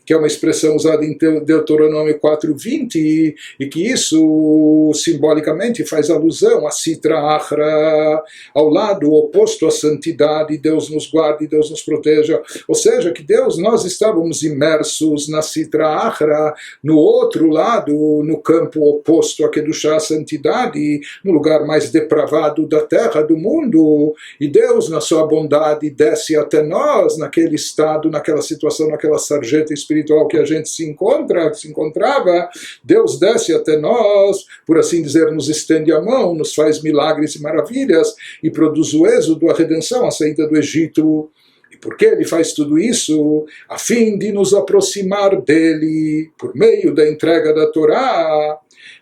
que é uma expressão usada em Deuteronômio 4:20, e que isso simbolicamente faz alusão a Sitra Achra, ao lado oposto à santidade. Deus nos guarde, Deus nos proteja, ou seja, que nós estávamos imersos na Sitra Achra, no outro lado, no campo oposto a Kedushá, a santidade, no lugar mais depravado da terra, do mundo, e Deus, na sua bondade, desce até nós naquele estado, naquela situação, naquela sarjeta espiritual que a gente se encontrava. Deus desce até nós, por assim dizer, nos estende a mão, nos faz milagres e maravilhas e produz o êxodo, a redenção, a saída do Egito. E por que Ele faz tudo isso? A fim de nos aproximar dEle por meio da entrega da Torá,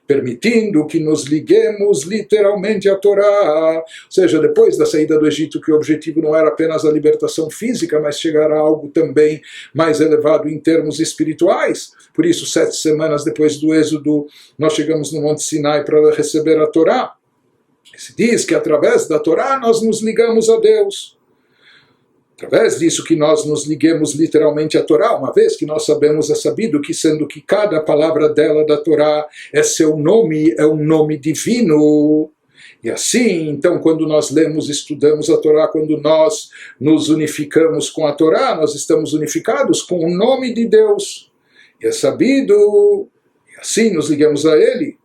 permitindo que nos liguemos literalmente à Torá. Ou seja, depois da saída do Egito, que o objetivo não era apenas a libertação física, mas chegar a algo também mais elevado em termos espirituais. Por isso, 7 semanas depois do Êxodo, nós chegamos no Monte Sinai para receber a Torá. Se diz que através da Torá nós nos ligamos a Deus. Através disso que nós nos liguemos literalmente à Torá, uma vez que nós sabemos, é sabido que sendo que cada palavra dela da Torá é seu nome, é um nome divino. E assim, então, quando nós lemos e estudamos a Torá, quando nós nos unificamos com a Torá, nós estamos unificados com o nome de Deus. E é sabido, e assim nos ligamos a Ele,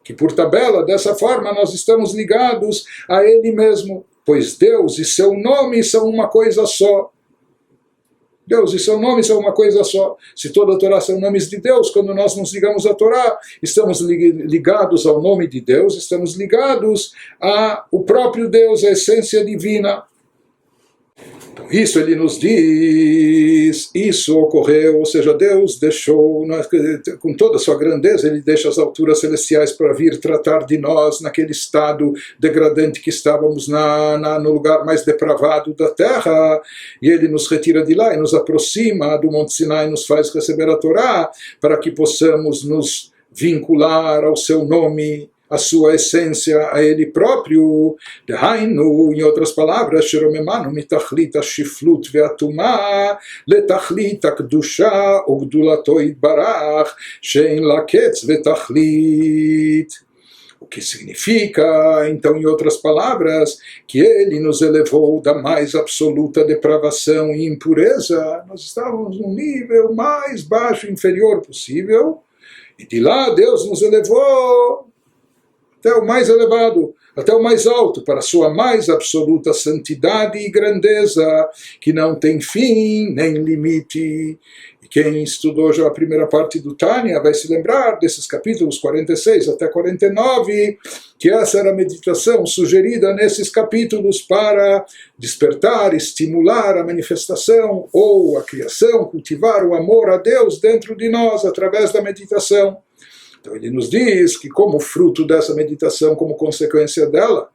que por tabela, dessa forma, nós estamos ligados a Ele mesmo. Pois Deus e seu nome são uma coisa só. Deus e seu nome são uma coisa só. Se toda a Torá são nomes de Deus, quando nós nos ligamos à Torá, estamos ligados ao nome de Deus, estamos ligados ao próprio Deus, a essência divina. Isso ele nos diz, isso ocorreu, ou seja, Deus deixou, com toda a sua grandeza, ele deixa as alturas celestiais para vir tratar de nós naquele estado degradante que estávamos no lugar mais depravado da terra, e ele nos retira de lá e nos aproxima do Monte Sinai e nos faz receber a Torá, para que possamos nos vincular ao seu nome, a sua essência, a ele próprio. Dehainu, em outras palavras, Sheromemanu mitachlit ashiflut ve'atumah letachlit akdusha ugdulato itbarach shein laketz vetachlit. O que significa, então, em outras palavras, que ele nos elevou da mais absoluta depravação e impureza. Nós estávamos no nível mais baixo e inferior possível, e de lá Deus nos elevou até o mais elevado, até o mais alto, para a sua mais absoluta santidade e grandeza, que não tem fim nem limite. E quem estudou já a primeira parte do Tânia vai se lembrar desses capítulos 46 até 49, que essa era a meditação sugerida nesses capítulos para despertar, estimular a manifestação ou a criação, cultivar o amor a Deus dentro de nós através da meditação. Então ele nos diz que como fruto dessa meditação, como consequência dela,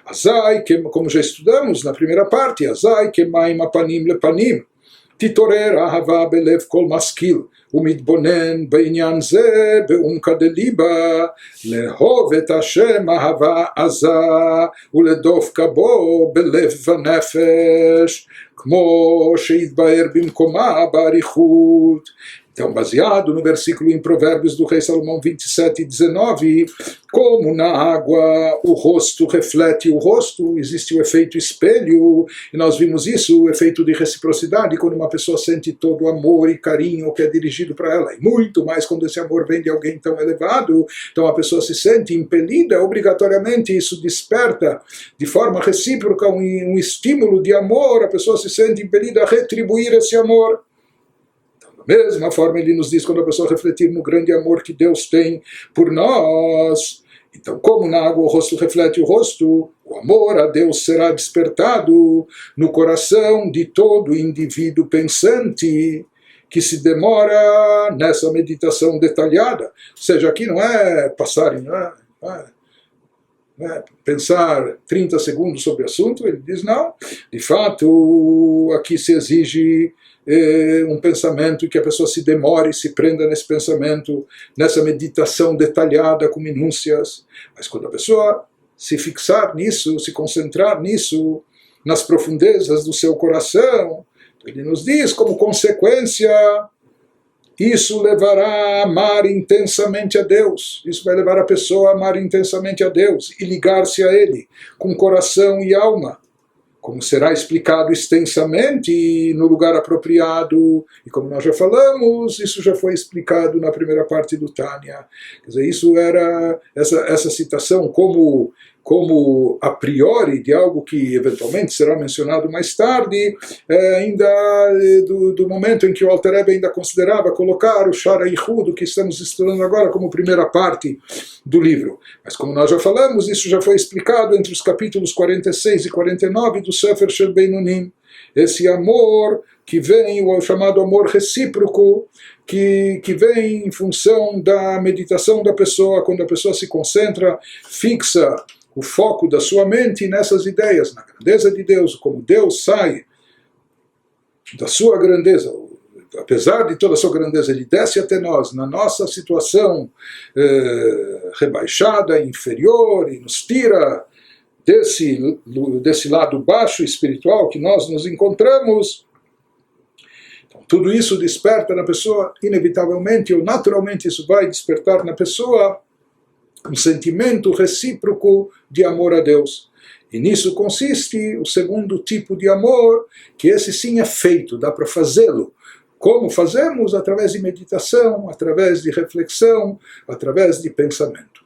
Azai, como já estudamos na primeira parte, Azai kemaim apanim lepanim, titorer ahava belev kol maskil, ומתבונן בעניין זה בעומקא דליבה, לאהוב את השם אהבה עזה ולדבוק בו בלב ונפש, כמו שהתבאר במקומה באריכות. Então, baseado no versículo em Provérbios do rei Salomão 27:19, como na água o rosto reflete o rosto, existe o efeito espelho, e nós vimos isso, o efeito de reciprocidade, quando uma pessoa sente todo o amor e carinho que é dirigido para ela, e muito mais quando esse amor vem de alguém tão elevado, então a pessoa se sente impelida, obrigatoriamente isso desperta de forma recíproca um estímulo de amor, a pessoa se sente impelida a retribuir esse amor. Da mesma forma ele nos diz, quando a pessoa refletir no grande amor que Deus tem por nós, então como na água o rosto reflete o rosto, o amor a Deus será despertado no coração de todo indivíduo pensante que se demora nessa meditação detalhada. Ou seja, aqui não é passar, pensar 30 segundos sobre o assunto, ele diz não, de fato aqui se exige um pensamento, que a pessoa se demore, se prenda nesse pensamento, nessa meditação detalhada com minúcias. Mas quando a pessoa se fixar nisso, se concentrar nisso, nas profundezas do seu coração, ele nos diz, como consequência, isso levará a amar intensamente a Deus. Isso vai levar a pessoa a amar intensamente a Deus e ligar-se a Ele com coração e alma, como será explicado extensamente no lugar apropriado, e como nós já falamos, isso já foi explicado na primeira parte do Tânia. Quer dizer, isso era essa citação como a priori de algo que eventualmente será mencionado mais tarde, ainda do momento em que o Alter Rebbe ainda considerava colocar o Shara Yichud, que estamos estudando agora, como primeira parte do livro. Mas como nós já falamos, isso já foi explicado entre os capítulos 46 e 49 do Sefer Shel Beinonim. Esse amor que vem, o chamado amor recíproco, que vem em função da meditação da pessoa, quando a pessoa se concentra, fixa o foco da sua mente nessas ideias, na grandeza de Deus, como Deus sai da sua grandeza, apesar de toda a sua grandeza, ele desce até nós, na nossa situação rebaixada, inferior, e nos tira desse lado baixo espiritual que nós nos encontramos. Então, tudo isso desperta na pessoa, inevitavelmente ou naturalmente isso vai despertar na pessoa um sentimento recíproco de amor a Deus. E nisso consiste o segundo tipo de amor, que esse sim é feito, dá para fazê-lo. Como fazemos? Através de meditação, através de reflexão, através de pensamento.